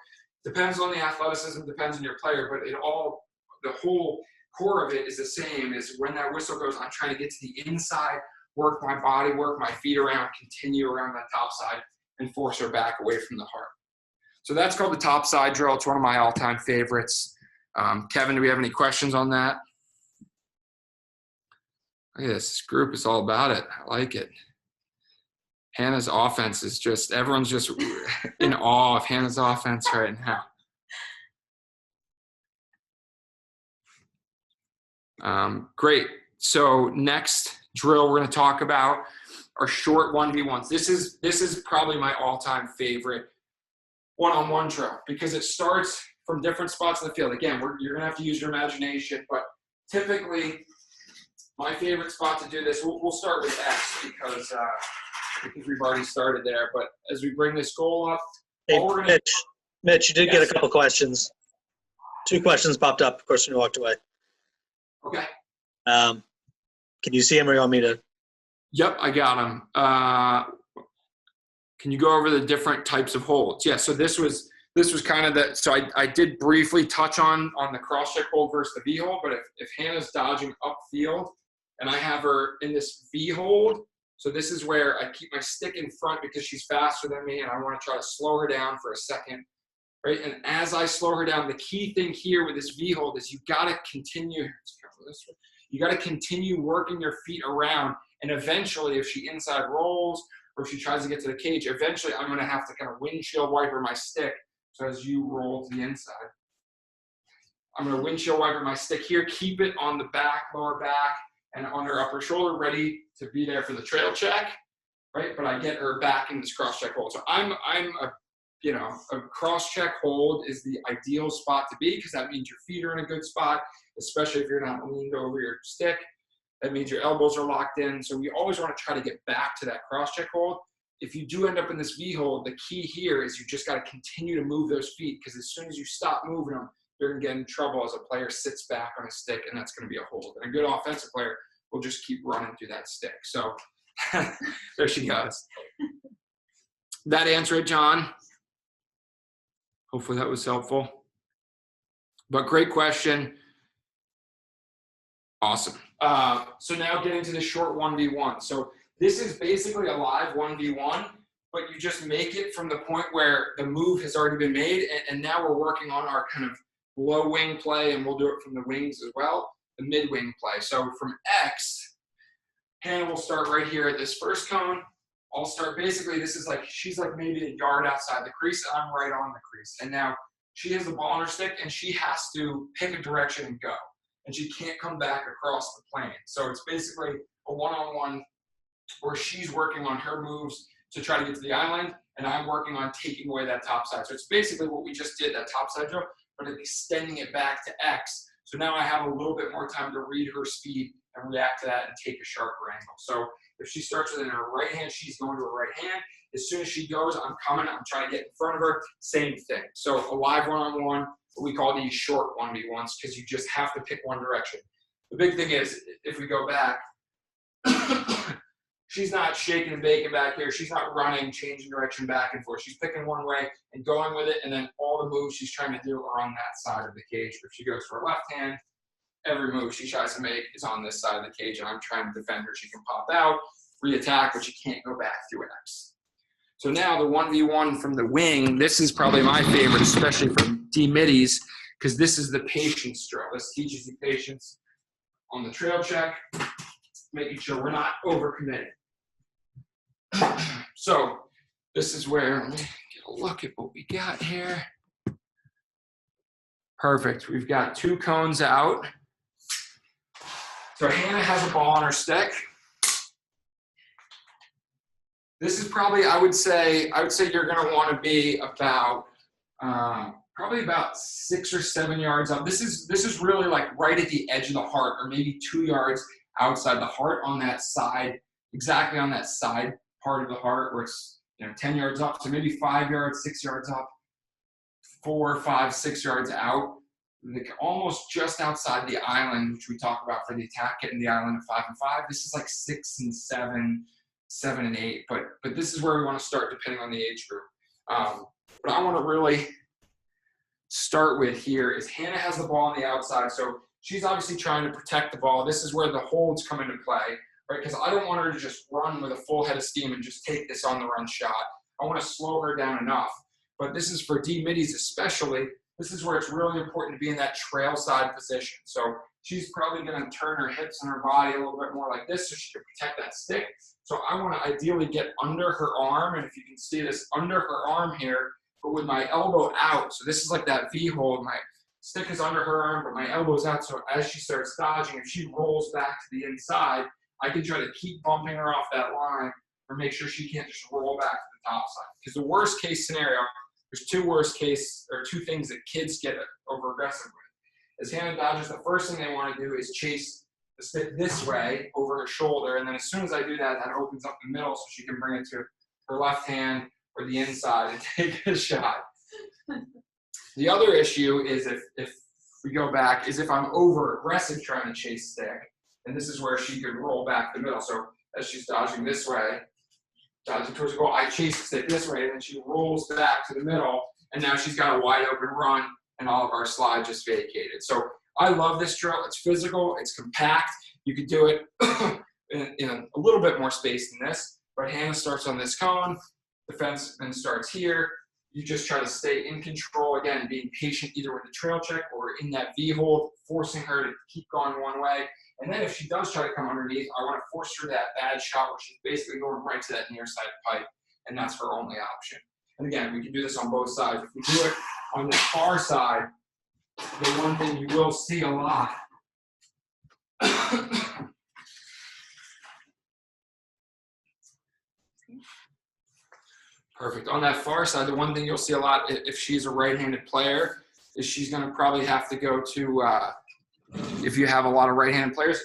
depends on the athleticism, depends on your player, but the whole core of it is the same. Is when that whistle goes, I'm trying to get to the inside, work my body, work my feet around, continue around that top side, and force her back away from the heart. So that's called the top side drill. It's one of my all-time favorites. Kevin, do we have any questions on that? Look at this group is all about it. I like it. Hannah's offense is just, everyone's just in awe of Hannah's offense right now. Great. So next drill we're going to talk about are short 1v1s. This is probably my all-time favorite one-on-one drill because it starts from different spots in the field. Again, you're going to have to use your imagination, but typically my favorite spot to do this, we'll start with X because we've already started there. But as we bring this goal up, hey, Mitch, you did get a couple questions. 2 questions popped up, of course, when you walked away. Okay. Can you see him or you want me to? Yep, I got him. Can you go over the different types of holds? Yeah, so this was this was kind of the, so I did briefly touch on the cross-check hold versus the V hold, but if Hannah's dodging upfield and I have her in this V hold, so this is where I keep my stick in front because she's faster than me and I want to try to slow her down for a second, right? And as I slow her down, the key thing here with this V hold is you got to continue, you got to continue working your feet around, and eventually if she inside rolls or if she tries to get to the cage, eventually I'm going to have to kind of windshield wiper my stick. So as you roll to the inside, I'm going to windshield wiper my stick here, keep it on the back, lower back, and on her upper shoulder, ready to be there for the trail check, right? But I get her back in this cross-check hold. So I'm a cross-check hold is the ideal spot to be because that means your feet are in a good spot, especially if you're not leaned over your stick. That means your elbows are locked in. So we always want to try to get back to that cross-check hold. If you do end up in this V hold, the key here is you just got to continue to move those feet because as soon as you stop moving them, you're going to get in trouble as a player sits back on a stick, and that's going to be a hold. And a good offensive player will just keep running through that stick. So there she goes. That answer it, John? Hopefully that was helpful. But great question. Awesome. So now getting to the short 1v1. So this is basically a live 1v1, but you just make it from the point where the move has already been made, and now we're working on our kind of low wing play, and we'll do it from the wings as well, the mid wing play. So from X, Hannah will start right here at this first cone. I'll start basically, this is like, she's like maybe a yard outside the crease, and I'm right on the crease. And now she has the ball on her stick, and she has to pick a direction and go. And she can't come back across the plane. So it's basically a one-on-one where she's working on her moves to try to get to the island, and I'm working on taking away that top side. So it's basically what we just did, that top side drill, but extending it back to X. So now I have a little bit more time to read her speed and react to that and take a sharper angle. So if she starts with her right hand, she's going to her right hand. As soon as she goes, I'm coming, I'm trying to get in front of her, same thing. So a live one-on-one, what we call these short 1v1s, because you just have to pick one direction. The big thing is, if we go back, she's not shaking and baking back here. She's not running, changing direction back and forth. She's picking one way and going with it, and then all the moves she's trying to do are on that side of the cage. If she goes for her left hand, every move she tries to make is on this side of the cage, and I'm trying to defend her. She can pop out, re-attack, but she can't go back through X. So now the 1v1 from the wing, this is probably my favorite, especially for D-middies, because this is the patience drill. This teaches you patience on the trail check, making sure we're not overcommitted. So this is where, let me get a look at what we got here. Perfect. We've got 2 cones out. So Hannah has a ball on her stick. This is probably, I would say you're going to want to be about probably about 6 or 7 yards up. This is really like right at the edge of the heart, or maybe 2 yards outside the heart on that side, exactly on that side part of the heart where it's 10 yards up. So maybe 5 yards, 6 yards up, 4, 5, 6 yards out, like almost just outside the island, which we talk about for the attack, getting the island of 5 and 5. This is like 6 and 7, 7 and 8, but this is where we want to start depending on the age group. But I want to really start with here is Hannah has the ball on the outside, so she's obviously trying to protect the ball. This is where the holds come into play, right? Because I don't want her to just run with a full head of steam and just take this on the run shot. I want to slow her down enough. But this is for D-middies especially. This is where it's really important to be in that trail side position. So she's probably going to turn her hips and her body a little bit more like this so she can protect that stick. So I want to ideally get under her arm, and if you can see this, under her arm here, but with my elbow out. So this is like that V hold. My stick is under her arm, but my elbow's out. So as she starts dodging, if she rolls back to the inside, I can try to keep bumping her off that line or make sure she can't just roll back to the top side. Because the worst case scenario, there's 2 things that kids get over aggressive with. As Hannah dodges, the first thing they want to do is chase the stick this way over her shoulder. And then as soon as I do that, that opens up the middle so she can bring it to her left hand or the inside and take a shot. The other issue is if we go back, is if I'm over aggressive trying to chase stick, and this is where she could roll back the middle. So as she's dodging this way, dodging towards the goal, I chase the stick this way, and then she rolls back to the middle, and now she's got a wide open run, and all of our slide just vacated. So I love this drill. It's physical, it's compact. You could do it in a little bit more space than this, but Hannah starts on this cone, defense then starts here. You just try to stay in control, again, being patient either with the trail check or in that V hold, forcing her to keep going one way. And then if she does try to come underneath, I want to force her that bad shot where she's basically going right to that near side pipe, and that's her only option. And again, we can do this on both sides. If we do it on the far side, the one thing you will see a lot Perfect. On that far side, the one thing you'll see a lot if she's a right-handed player is she's going to probably have to go to, if you have a lot of right-handed players,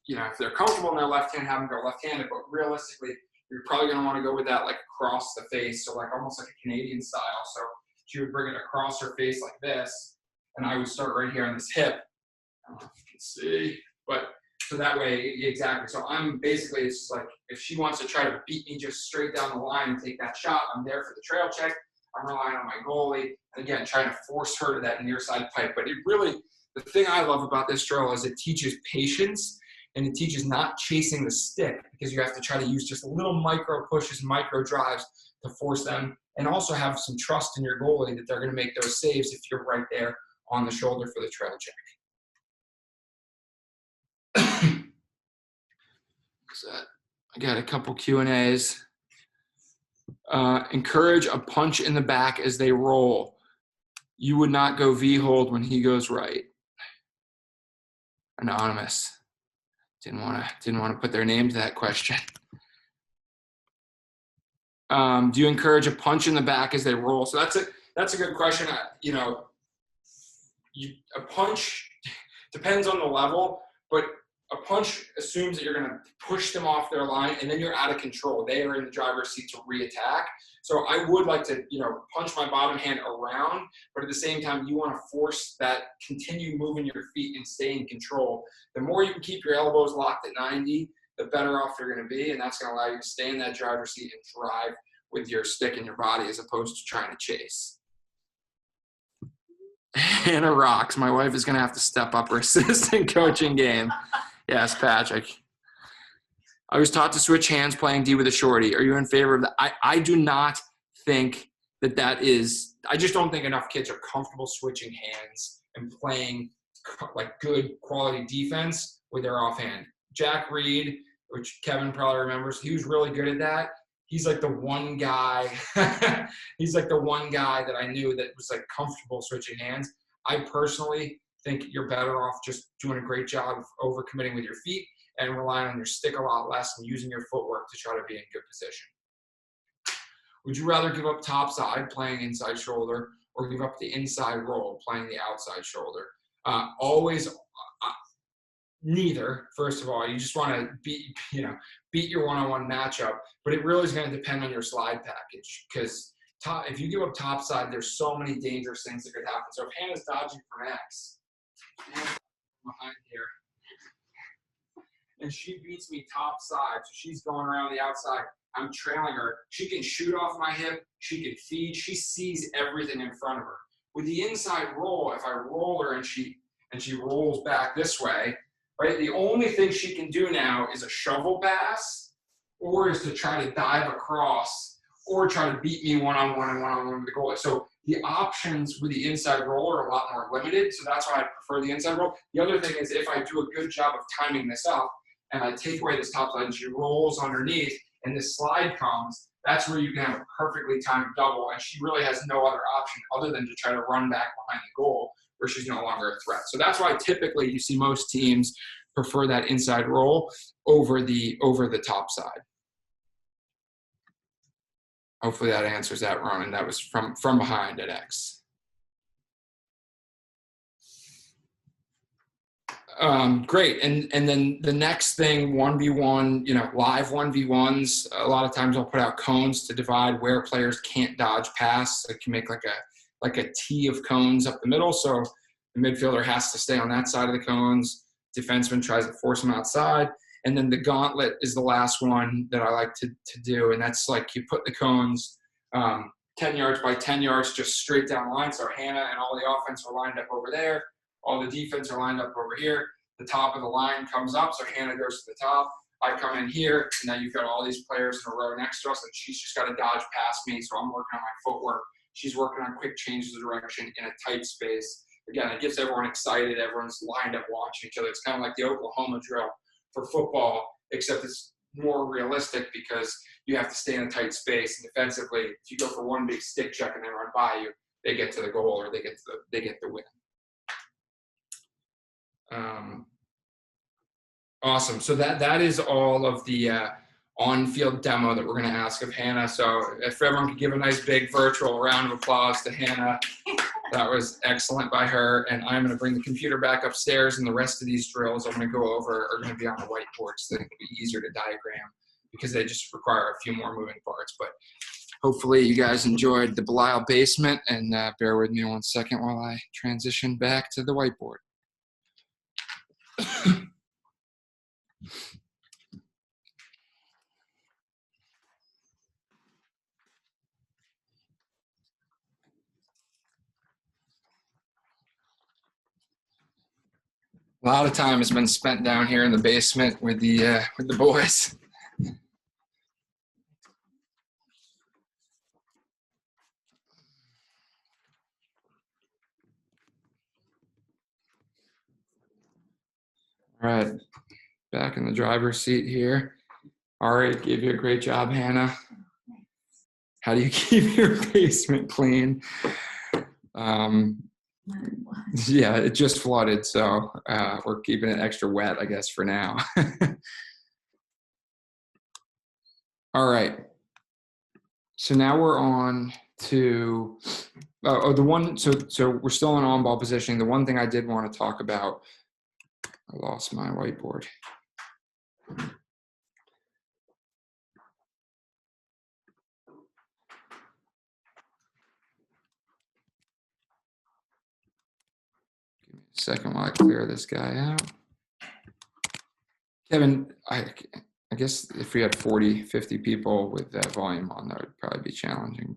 you know, if they're comfortable in their left hand, have them go left-handed, but realistically, you're probably going to want to go with that like across the face, so like almost like a Canadian style. So she would bring it across her face like this, and I would start right here on this hip. I don't know if you can see, but so that way, exactly. So I'm basically, it's just like, if she wants to try to beat me just straight down the line and take that shot, I'm there for the trail check. I'm relying on my goalie. Again, trying to force her to that near side pipe. But it really, the thing I love about this drill is it teaches patience, and it teaches not chasing the stick, because you have to try to use just little micro pushes, micro drives to force them, and also have some trust in your goalie that they're going to make those saves if you're right there on the shoulder for the trail check. I got a couple Q&As. Encourage a punch in the back as they roll. You would not go V-hold when he goes right. Anonymous. Didn't want to put their name to that question. Do you encourage a punch in the back as they roll? So that's a good question. You know, a punch depends on the level, but a punch assumes that you're going to push them off their line, and then you're out of control. They are in the driver's seat to re-attack. So I would like to, you know, punch my bottom hand around, but at the same time, you want to force that, continue moving your feet and stay in control. The more you can keep your elbows locked at 90, the better off you're going to be, and that's going to allow you to stay in that driver's seat and drive with your stick in your body as opposed to trying to chase. Hannah rocks. My wife is going to have to step up her assistant coaching game. Yes, Patrick. I was taught to switch hands playing D with a shorty. Are you in favor of that? I do not think that is – I just don't think enough kids are comfortable switching hands and playing like good quality defense with their offhand. Jack Reed, which Kevin probably remembers, he was really good at that. He's like the one guy he's like the one guy that I knew that was like comfortable switching hands. I personally think you're better off just doing a great job of overcommitting with your feet and relying on your stick a lot less and using your footwork to try to be in good position. Would you rather give up top side playing inside shoulder or give up the inside roll playing the outside shoulder? Always neither. First of all, you just want to beat your one-on-one matchup, but it really is going to depend on your slide package, because if you give up top side, there's so many dangerous things that could happen. So if Hannah's dodging from X, behind here, and she beats me top side, so she's going around the outside, I'm trailing her. She can shoot off my hip, she can feed, she sees everything in front of her. With the inside roll, if I roll her and she rolls back this way, right, the only thing she can do now is a shovel pass, or is to try to dive across, or try to beat me one-on-one and one-on-one with the goalie. So the options with the inside roll are a lot more limited, so that's why I prefer the inside roll. The other thing is if I do a good job of timing this up, and I take away this top side and she rolls underneath, and this slide comes, that's where you can have a perfectly timed double, and she really has no other option other than to try to run back behind the goal where she's no longer a threat. So that's why typically you see most teams prefer that inside roll over the top side. Hopefully that answers that, Ronan. That was from behind at X. Great. And then the next thing, 1v1, live 1v1s. A lot of times I'll put out cones to divide where players can't dodge pass. So it can make like a T of cones up the middle. So the midfielder has to stay on that side of the cones. Defenseman tries to force them outside. And then the gauntlet is the last one that I like to do. And that's like you put the cones 10 10 yards by 10 yards, just straight down the line. So Hannah and all the offense are lined up over there. All the defense are lined up over here. The top of the line comes up, so Hannah goes to the top. I come in here, and now you've got all these players in a row next to us, and she's just got to dodge past me, so I'm working on my footwork. She's working on quick changes of direction in a tight space. Again, it gets everyone excited. Everyone's lined up watching each other. It's kind of like the Oklahoma drill for football, except it's more realistic because you have to stay in a tight space. And defensively, if you go for one big stick check and they run by you, they get to the goal or they get the win. Awesome. So that is all of the on-field demo that we're going to ask of Hannah. So if everyone could give a nice big virtual round of applause to Hannah, that was excellent by her. And I'm going to bring the computer back upstairs, and the rest of these drills I'm going to go over are going to be on the whiteboard so they can be easier to diagram because they just require a few more moving parts. But hopefully you guys enjoyed the Belisle basement, and bear with me 1 second while I transition back to the whiteboard. A lot of time has been spent down here in the basement with the boys. All right, back in the driver's seat here. Ari gave you a great job, Hannah. How do you keep your basement clean? Yeah, it just flooded, so we're keeping it extra wet, I guess, for now. All right. So now we're on to so we're still in on-ball positioning. The one thing I did want to talk about, I lost my whiteboard. Give me a second while I clear this guy out. Kevin, I guess if we had 40, 50 people with that volume on, that would probably be challenging.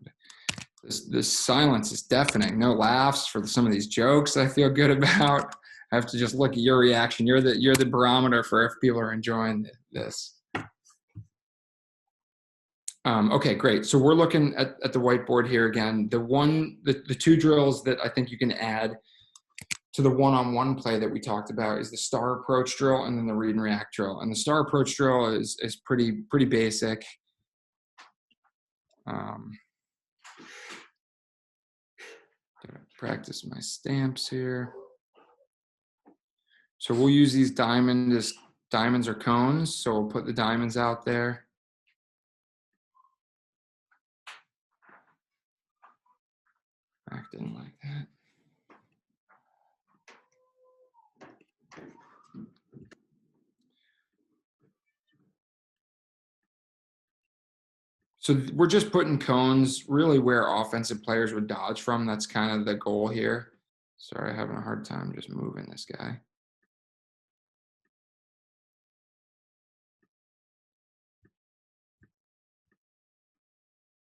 This silence is deafening. No laughs for some of these jokes I feel good about. I have to just look at your reaction. You're the barometer for if people are enjoying this. Okay, great. So we're looking at the whiteboard here again. The two drills that I think you can add to the one-on-one play that we talked about is the star approach drill and then the read and react drill. And the star approach drill is pretty basic. Practice my stamps here. So we'll use these diamonds or cones. So we'll put the diamonds out there. Back in like that. So we're just putting cones really where offensive players would dodge from. That's kind of the goal here. Sorry, I'm having a hard time just moving this guy.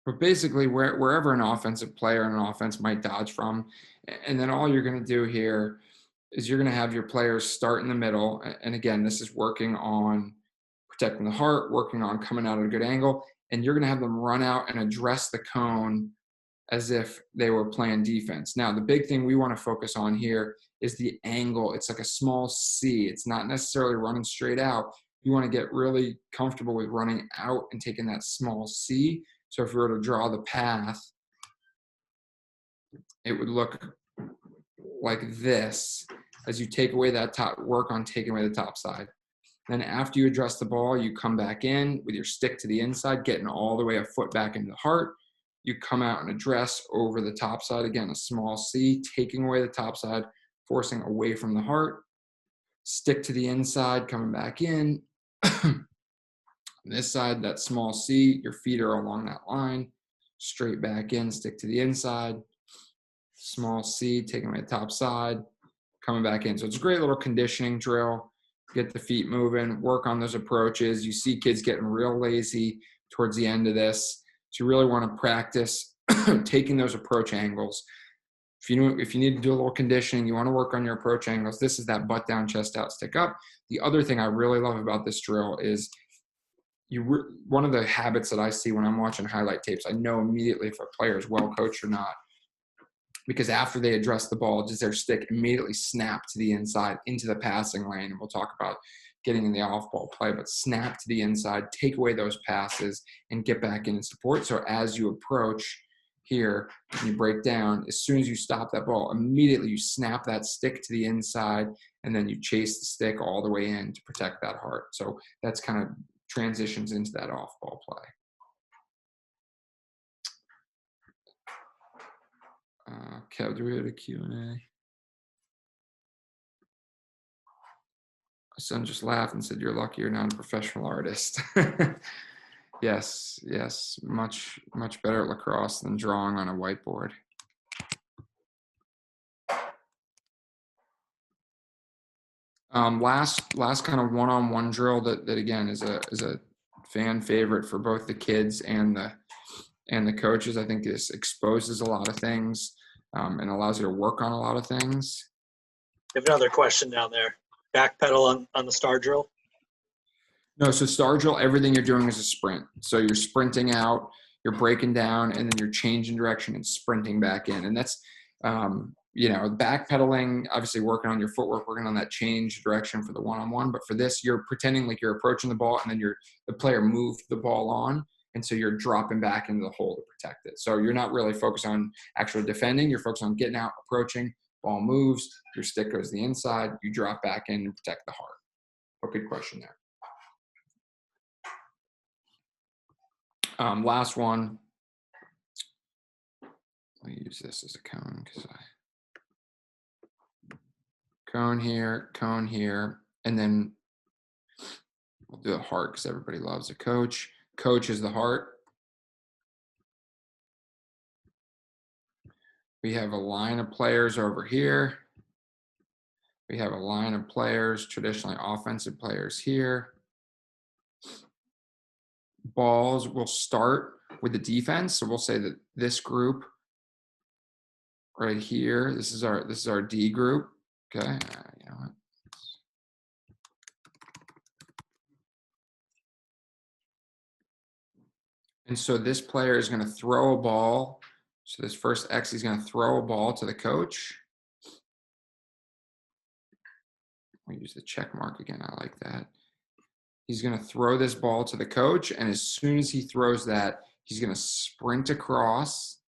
But basically, wherever an offensive player in an offense might dodge from, and then all you're going to do here is you're going to have your players start in the middle. And again, this is working on protecting the heart, working on coming out at a good angle, and you're going to have them run out and address the cone as if they were playing defense. Now, the big thing we want to focus on here is the angle. It's like a small C. It's not necessarily running straight out. You want to get really comfortable with running out and taking that small C. So if we were to draw the path, it would look like this as you take away that top, work on taking away the top side. Then after you address the ball, you come back in with your stick to the inside, getting all the way a foot back into the heart. You come out and address over the top side. Again, a small C, taking away the top side, forcing away from the heart. Stick to the inside, coming back in. This side, that small C, your feet are along that line. Straight back in, stick to the inside. Small C, taking away the top side, coming back in. So it's a great little conditioning drill. Get the feet moving, work on those approaches. You see kids getting real lazy towards the end of this. So you really want to practice taking those approach angles. If you need to do a little conditioning, you want to work on your approach angles, this is that butt down, chest out, stick up. The other thing I really love about this drill is one of the habits that I see when I'm watching highlight tapes, I know immediately if a player is well coached or not, because after they address the ball, does their stick immediately snap to the inside into the passing lane? And we'll talk about getting in the off-ball play, but snap to the inside, take away those passes, and get back in support. So as you approach here and you break down, as soon as you stop that ball, immediately you snap that stick to the inside, and then you chase the stick all the way in to protect that heart. So that's kind of transitions into that off-ball play. Kev, do we have a Q&A? My son just laughed and said, "You're lucky you're not a professional artist." Yes, much better at lacrosse than drawing on a whiteboard. Last kind of one-on-one drill that again is a fan favorite for both the kids and the coaches. I think this exposes a lot of things and allows you to work on a lot of things. I have another question down there. Backpedal on the star drill? No, so star drill, everything you're doing is a sprint. So you're sprinting out, you're breaking down, and then you're changing direction and sprinting back in. And that's, backpedaling, obviously working on your footwork, working on that change direction for the one-on-one. But for this, you're pretending like you're approaching the ball, and then the player moved the ball on. And so you're dropping back into the hole to protect it. So you're not really focused on actually defending. You're focused on getting out, approaching, ball moves, your stick goes to the inside, you drop back in and protect the heart. Oh, good question there. Last one. I'll use this as a cone because cone here, and then we'll do a heart because everybody loves a coach. Coach is the heart. We have a line of players over here. We have a line of players, traditionally offensive players here. Balls will start with the defense. So we'll say that this group right here, this is our D group. Okay. You know what? And so this player is going to throw a ball. So this first X, he's going to throw a ball to the coach. We'll use the check mark again. I like that. He's going to throw this ball to the coach. And as soon as he throws that, he's going to sprint across.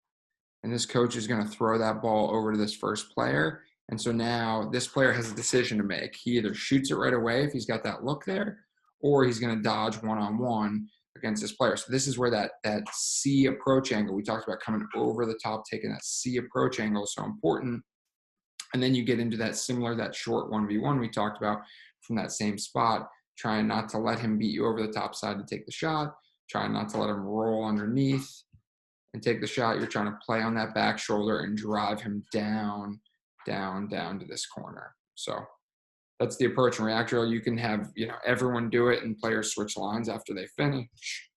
And this coach is going to throw that ball over to this first player. And so now this player has a decision to make. He either shoots it right away if he's got that look there, or he's going to dodge one-on-one against this player. So this is where that C approach angle, we talked about coming over the top, taking that C approach angle is so important. And then you get into that short 1v1 we talked about from that same spot, trying not to let him beat you over the top side to take the shot, trying not to let him roll underneath and take the shot. You're trying to play on that back shoulder and drive him down to this corner. So that's the approach and react drill. You can have, everyone do it and players switch lines after they finish.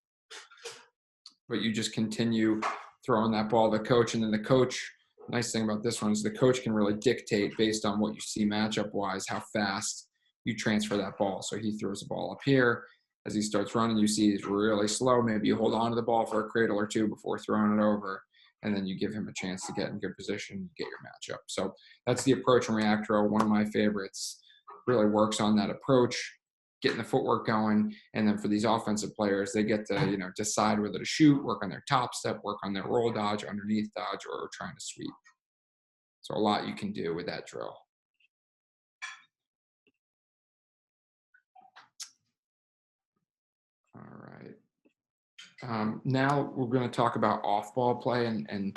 But you just continue throwing that ball to the coach, and then the coach, nice thing about this one is the coach can really dictate based on what you see matchup-wise how fast you transfer that ball. So he throws the ball up here. As he starts running, you see he's really slow. Maybe you hold on to the ball for a cradle or two before throwing it over, and then you give him a chance to get in good position, get your matchup. So that's the approach and react drill. One of my favorites. Really works on that approach, getting the footwork going. And then for these offensive players, they get to, decide whether to shoot, work on their top step, work on their roll dodge, underneath dodge, or trying to sweep. So a lot you can do with that drill. All right. Now we're going to talk about off-ball play, and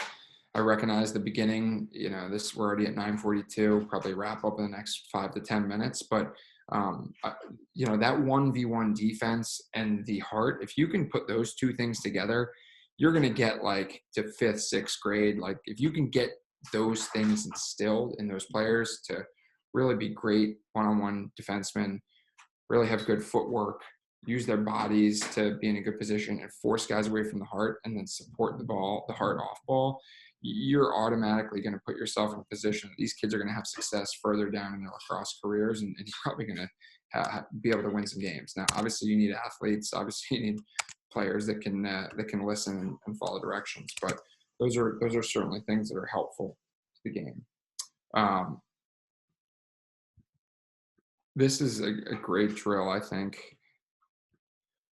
I recognize the beginning, we're already at 9:42, probably wrap up in the next 5 to 10 minutes, but that 1v1 defense and the heart, if you can put those two things together, you're going to get to 5th, 6th grade. If you can get those things instilled in those players to really be great one-on-one defensemen, really have good footwork, use their bodies to be in a good position and force guys away from the heart and then support the heart off ball, you're automatically going to put yourself in a position that these kids are going to have success further down in their lacrosse careers, and you're probably going to be able to win some games. Now, obviously, you need athletes. Obviously, you need players that can listen and follow directions. But those are certainly things that are helpful to the game. This is a great drill, I think,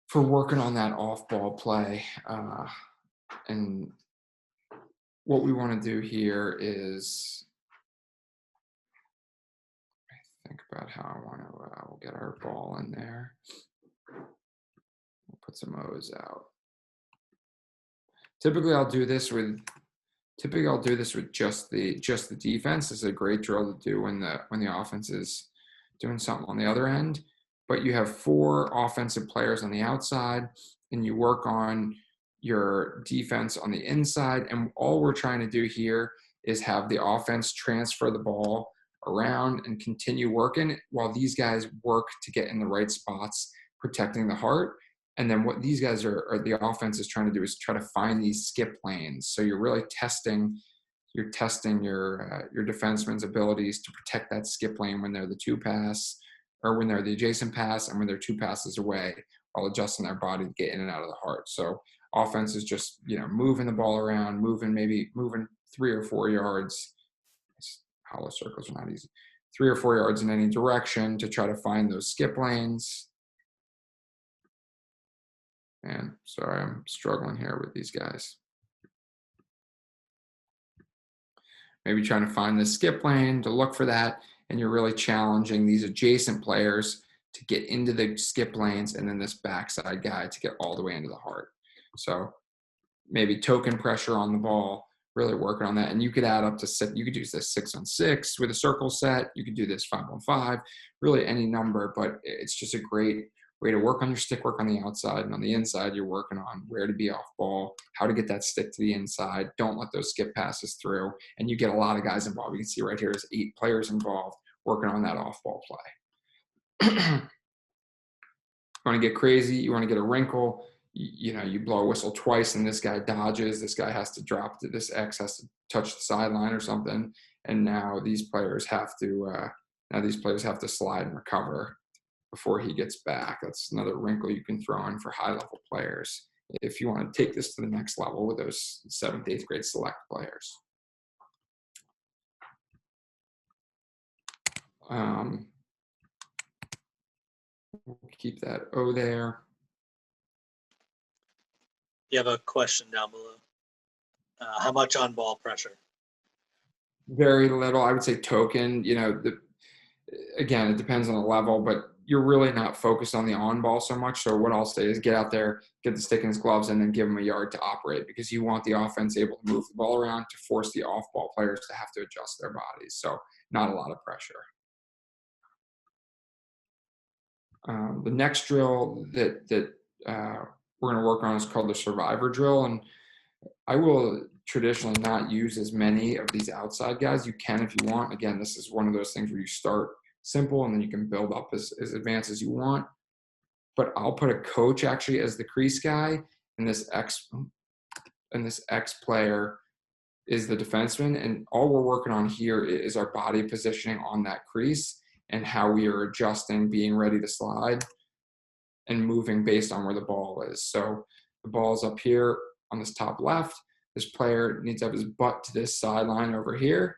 for working on that off-ball play. And what we want to do here is think about how I want to, we'll get our ball in there. We'll put some O's out. Typically I'll do this with just the defense. This is a great drill to do when the offense is doing something on the other end. But you have 4 offensive players on the outside, and you work on your defense on the inside. And all we're trying to do here is have the offense transfer the ball around and continue working while these guys work to get in the right spots, protecting the heart. And then what these guys are the offense is trying to do is try to find these skip lanes. So you're really testing your defenseman's abilities to protect that skip lane when they're the 2-pass, or when they're the adjacent pass, and when they're 2 passes away, while adjusting their body to get in and out of the heart. So offense is just, moving the ball around, moving 3 or 4 yards. Hollow circles are not easy. 3 or 4 yards in any direction to try to find those skip lanes. And sorry, I'm struggling here with these guys. Maybe trying to find the skip lane, to look for that, and you're really challenging these adjacent players to get into the skip lanes, and then this backside guy to get all the way into the heart. So maybe token pressure on the ball, really working on that. And you could add up to 6. You could use this 6-on-6 with a circle set. You could do this 5-on-5, really any number, but it's just a great way to work on your stick work on the outside, and on the inside, you're working on where to be off ball, how to get that stick to the inside. Don't let those skip passes through. And you get a lot of guys involved. You can see right here there's 8 players involved working on that off ball play. You want to get crazy. You want to get a wrinkle. You blow a whistle twice and this guy dodges. This guy has to drop. This X has to touch the sideline or something. And now these players have to slide and recover before he gets back. That's another wrinkle you can throw in for high-level players if you want to take this to the next level with those 7th, 8th grade select players. We'll keep that O there. You have a question down below. How much on-ball pressure? Very little. I would say token. Again, it depends on the level, but you're really not focused on the on-ball so much. So what I'll say is get out there, get the stick in his gloves, and then give him a yard to operate, because you want the offense able to move the ball around to force the off-ball players to have to adjust their bodies. So not a lot of pressure. The next drill that we're going to work on is called the survivor drill. And I will traditionally not use as many of these outside guys. You can if you want. Again, this is one of those things where you start simple and then you can build up as advanced as you want. But I'll put a coach actually as the crease guy, and this X player is the defenseman. And all we're working on here is our body positioning on that crease and how we are adjusting, being ready to slide and moving based on where the ball is. So the ball's up here on this top left. This player needs to have his butt to this sideline over here.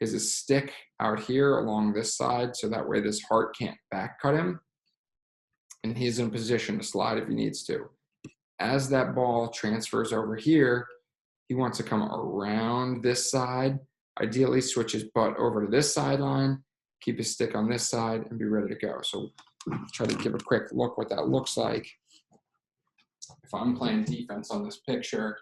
His stick out here along this side, so that way this heart can't back cut him. And he's in a position to slide if he needs to. As that ball transfers over here, he wants to come around this side, ideally switch his butt over to this sideline, keep his stick on this side, and be ready to go. So try to give a quick look what that looks like. If I'm playing defense on this picture,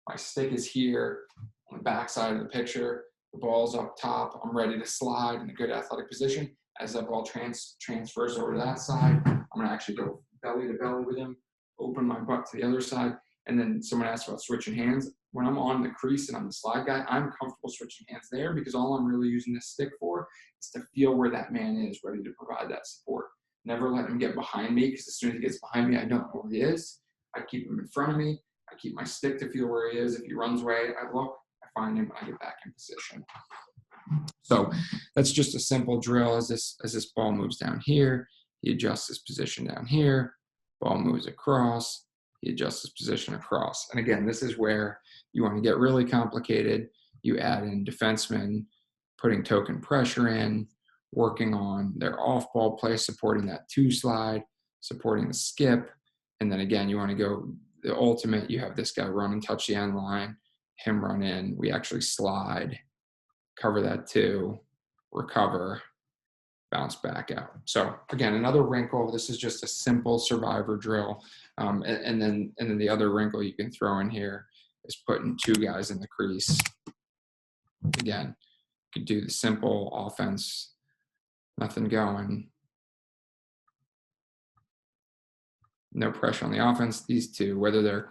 my stick is here on the back side of the picture. The ball's up top. I'm ready to slide in a good athletic position. As that ball transfers over to that side, I'm going to actually go belly to belly with him, open my butt to the other side. And then someone asked about switching hands. When I'm on the crease and I'm the slide guy, I'm comfortable switching hands there, because all I'm really using this stick for is to feel where that man is, ready to provide that support. never letting him get behind me, because as soon as he gets behind me, I don't know where he is. I keep him in front of me. I keep my stick to feel where he is. If he runs away, I look, I find him, and I get back in position. So that's just a simple drill. As this ball moves down here, he adjusts his position down here. Ball moves across, he adjusts his position across. And again, this is where you want to get really complicated. You add in defensemen, putting token pressure in, working on their off-ball play, supporting that two slide, supporting the skip. And then again, you want to go the ultimate. You have this guy run and touch the end line, him run in. We actually slide, cover that two, recover, bounce back out. So again, another wrinkle. This is just a simple survivor drill. And then the other wrinkle you can throw in here is putting two guys in the crease. Again, you could do the simple offense, nothing going, no pressure on the offense. These two, whether they're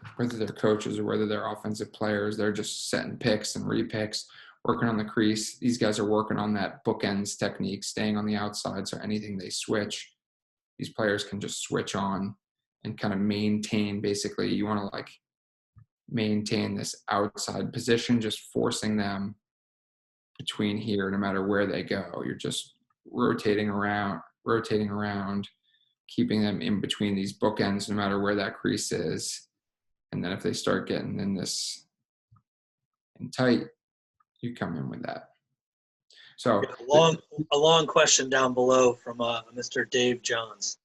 coaches or whether they're offensive players, they're just setting picks and repicks, working on the crease. These guys are working on that bookends technique, staying on the outside. So anything they switch, these players can just switch on and kind of maintain. Basically, you want to like maintain this outside position, just forcing them between here, no matter where they go. You're just rotating around, keeping them in between these bookends, no matter where that crease is. And then if they start getting in this and tight, you come in with that. So a long question down below from Mr. Dave Johns.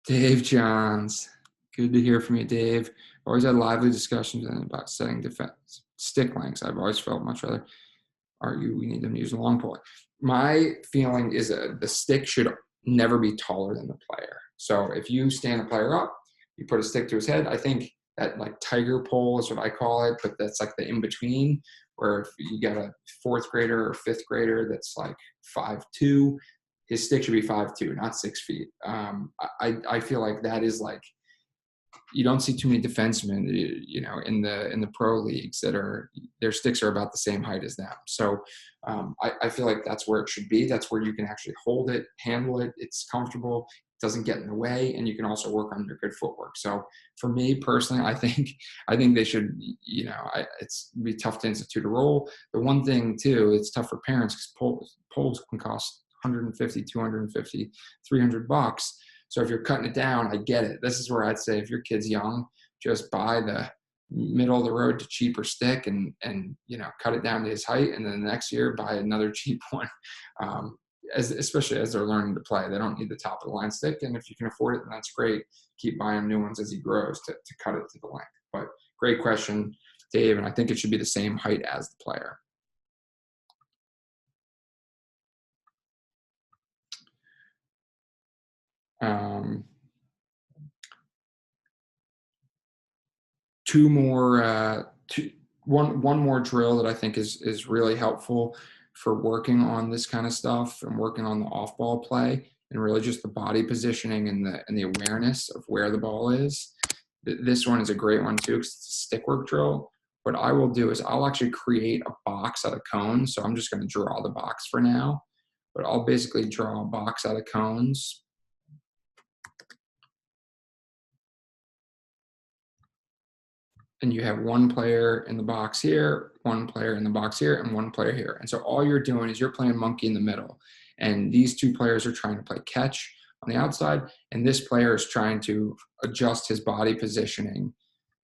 Dave Johns, good to hear from you, Dave. Always had lively discussions about setting defense stick lengths. I've always felt much rather argue we need them to use a long pole. My feeling is the stick should never be taller than the player. So if you stand a player up, you put a stick to his head. I think that like tiger pole is what I call it, but that's like the in-between, where if you got a fourth grader or fifth grader that's like 5'2", his stick should be 5'2", not 6 feet. I feel like that is like, you don't see too many defensemen, you know, in the pro leagues that are, their sticks are about the same height as them. So I feel like that's where it should be. That's where you can actually hold it, handle it. It's comfortable, it doesn't get in the way, and you can also work on your good footwork. So for me personally, I think they should, you know, it's be tough to institute a rule. The one thing too, it's tough for parents because poles can cost $150, $250, $300. So if you're cutting it down, I get it. This is where I'd say if your kid's young, just buy the middle of the road to cheaper stick and you know, cut it down to his height, and then the next year buy another cheap one. Especially as they're learning to play, they don't need the top of the line stick, and if you can afford it, then that's great. Keep buying new ones as he grows to cut it to the length. But great question, Dave, and I think it should be the same height as the player. One more drill that I think is really helpful for working on this kind of stuff and working on the off-ball play and really just the body positioning and the awareness of where the ball is. This one is a great one too because it's a stick work drill. What I will do is I'll actually create a box out of cones. So I'm just going to draw the box for now, but I'll basically draw a box out of cones. And you have one player in the box here, one player in the box here, and one player here. And so all you're doing is you're playing monkey in the middle. And these two players are trying to play catch on the outside, and this player is trying to adjust his body positioning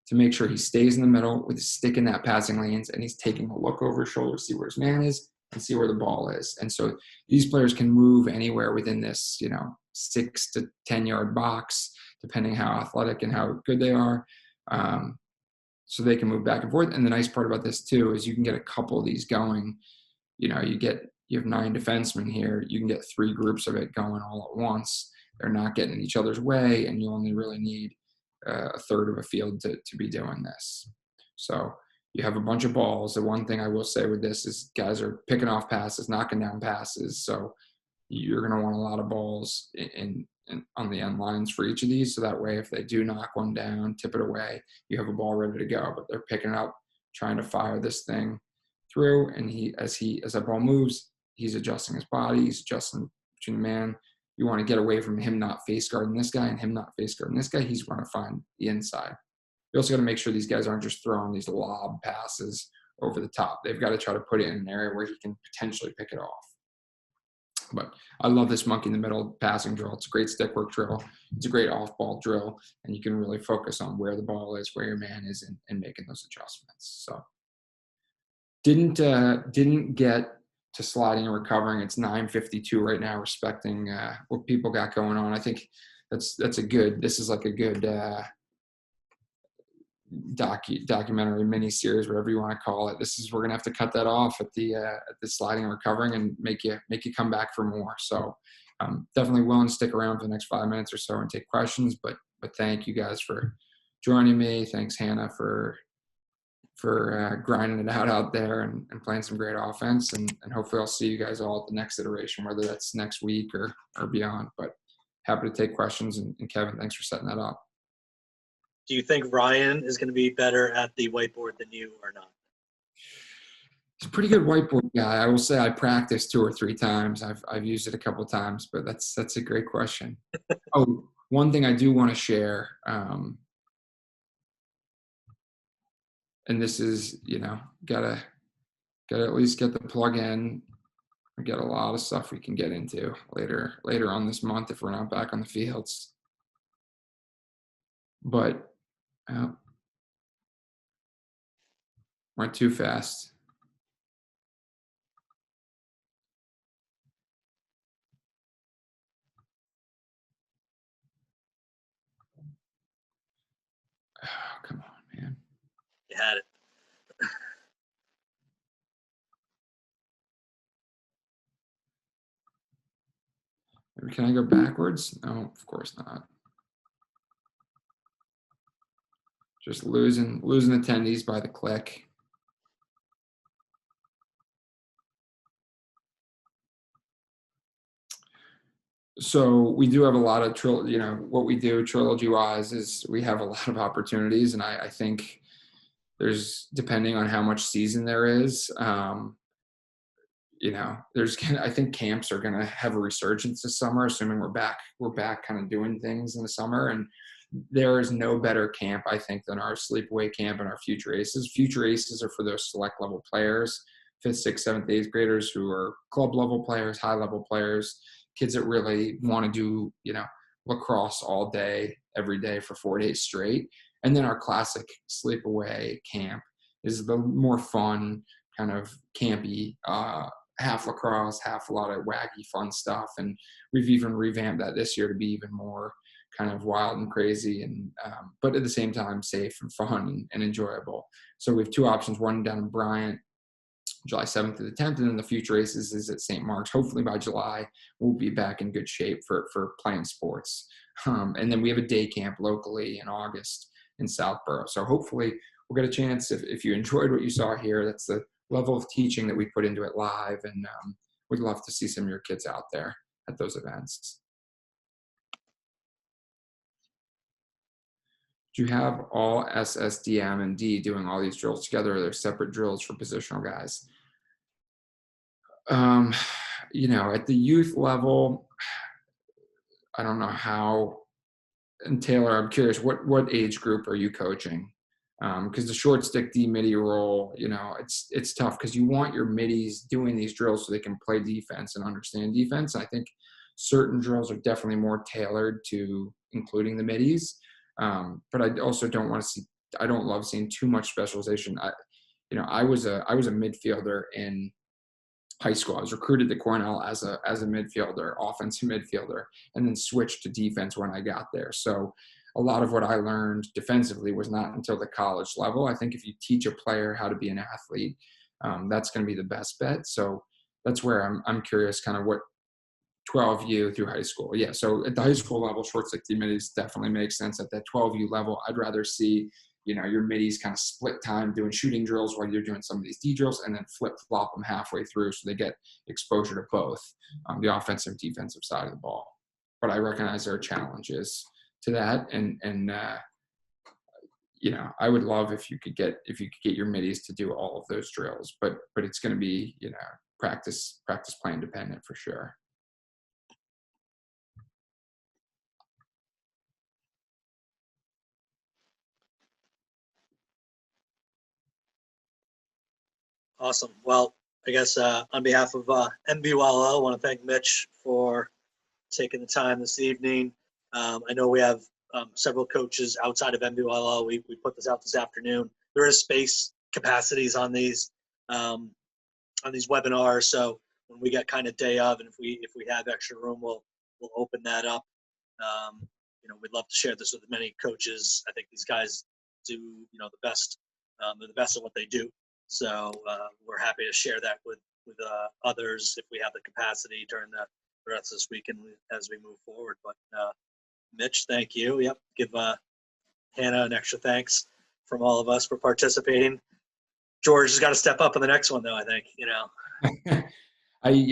to make sure he stays in the middle with his stick in that passing lanes, and he's taking a look over his shoulder to see where his man is and see where the ball is. And so these players can move anywhere within this, you know, 6 to 10 yard box, depending how athletic and how good they are. So they can move back and forth. And the nice part about this too is you can get a couple of these going. You know, you have 9 defensemen here. You can get 3 groups of it going all at once. They're not getting in each other's way, and you only really need a third of a field to be doing this. So you have a bunch of balls. The one thing I will say with this is guys are picking off passes, knocking down passes. So you're going to want a lot of balls in on the end lines for each of these. So that way, if they do knock one down, tip it away, you have a ball ready to go. But they're picking it up, trying to fire this thing through. And as that ball moves, he's adjusting his body. He's adjusting between the man you want to get away from him not face guarding this guy and him not face guarding this guy. He's going to find the inside. You also got to make sure these guys aren't just throwing these lob passes over the top. They've got to try to put it in an area where he can potentially pick it off. But I love this monkey in the middle passing drill. It's a great stick work drill. It's a great off-ball drill, and you can really focus on where the ball is, where your man is, and making those adjustments. So didn't get to sliding and recovering. It's 9:52 right now, respecting what people got going on. I think this is like a good documentary mini series, whatever you want to call it. We're gonna have to cut that off at the sliding and recovering and make you come back for more. So definitely willing to stick around for the next 5 minutes or so and take questions. But thank you guys for joining me. Thanks Hannah for grinding it out there and playing some great offense. And hopefully I'll see you guys all at the next iteration, whether that's next week or beyond. But happy to take questions. And Kevin, thanks for setting that up. Do you think Ryan is going to be better at the whiteboard than you or not? He's a pretty good whiteboard guy. I will say I practiced 2 or 3 times. I've used it a couple of times, but that's a great question. Oh, one thing I do want to share, and this is, gotta at least get the plug in. We got a lot of stuff we can get into later on this month if we're not back on the fields. But went too fast. Oh, come on, man. You had it. Maybe can I go backwards? No, of course not. Just losing attendees by the click. So we do have a lot of what we do trilogy wise is we have a lot of opportunities, and I think there's, depending on how much season there is, I think camps are going to have a resurgence this summer, assuming we're back kind of doing things in the summer. And there is no better camp, I think, than our sleepaway camp and our future aces. Future aces are for those select level players, 5th, 6th, 7th, 8th graders who are club level players, high level players, kids that really want to do, lacrosse all day, every day for 4 days straight. And then our classic sleepaway camp is the more fun, kind of campy, half lacrosse, half a lot of wacky fun stuff. And we've even revamped that this year to be even more kind of wild and crazy, and but at the same time safe and fun and enjoyable. So we have 2 options, one down in Bryant, July 7th to the 10th, and then the future aces is at St. Mark's. Hopefully by July we'll be back in good shape for playing sports. And then we have a day camp locally in August in Southborough. So hopefully we'll get a chance, if you enjoyed what you saw here, that's the level of teaching that we put into it live, and we'd love to see some of your kids out there at those events. Do you have all SSDM and D doing all these drills together, or are there separate drills for positional guys? At the youth level, I don't know how. And Taylor, I'm curious, what age group are you coaching? Because the short stick D midi role, it's tough because you want your middies doing these drills so they can play defense and understand defense. And I think certain drills are definitely more tailored to including the middies. But I also don't want to see. I don't love seeing too much specialization. I was a midfielder in high school. I was recruited to Cornell as a midfielder, offensive midfielder, and then switched to defense when I got there. So a lot of what I learned defensively was not until the college level. I think if you teach a player how to be an athlete, that's going to be the best bet. So that's where I'm curious, kind of what 12U through high school. Yeah. So at the high school level, short stick D middies definitely makes sense. At that 12U level, I'd rather see, your middies kind of split time doing shooting drills while you're doing some of these D drills, and then flip flop them halfway through so they get exposure to both the offensive and defensive side of the ball. But I recognize there are challenges to that. And I would love if you could get your middies to do all of those drills, but it's going to be, practice plan dependent for sure. Awesome. Well, I guess on behalf of MBYL, I want to thank Mitch for taking the time this evening. I know we have several coaches outside of MBYL. We put this out this afternoon. There is space capacities on these webinars. So when we get kind of day of, and if we have extra room, we'll open that up. We'd love to share this with many coaches. I think these guys do the best. They're the best at what they do. So we're happy to share that with others if we have the capacity during the rest of this week and as we move forward. But Mitch, thank you. Yep, give Hannah an extra thanks from all of us for participating. George has got to step up in the next one, though. I think. You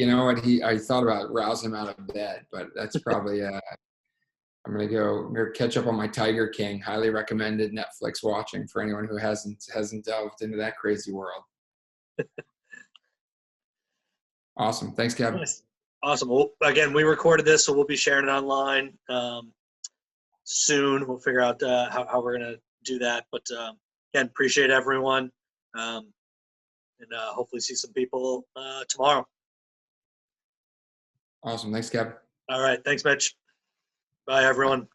know what, I thought about rousing him out of bed, but that's probably I'm gonna catch up on my Tiger King. Highly recommended Netflix watching for anyone who hasn't delved into that crazy world. Awesome. Thanks, Kevin. Nice. Awesome. Well, again, we recorded this, so we'll be sharing it online soon. We'll figure out how we're gonna do that. But again, appreciate everyone, and hopefully see some people tomorrow. Awesome. Thanks, Kevin. All right. Thanks, Mitch. Bye, everyone.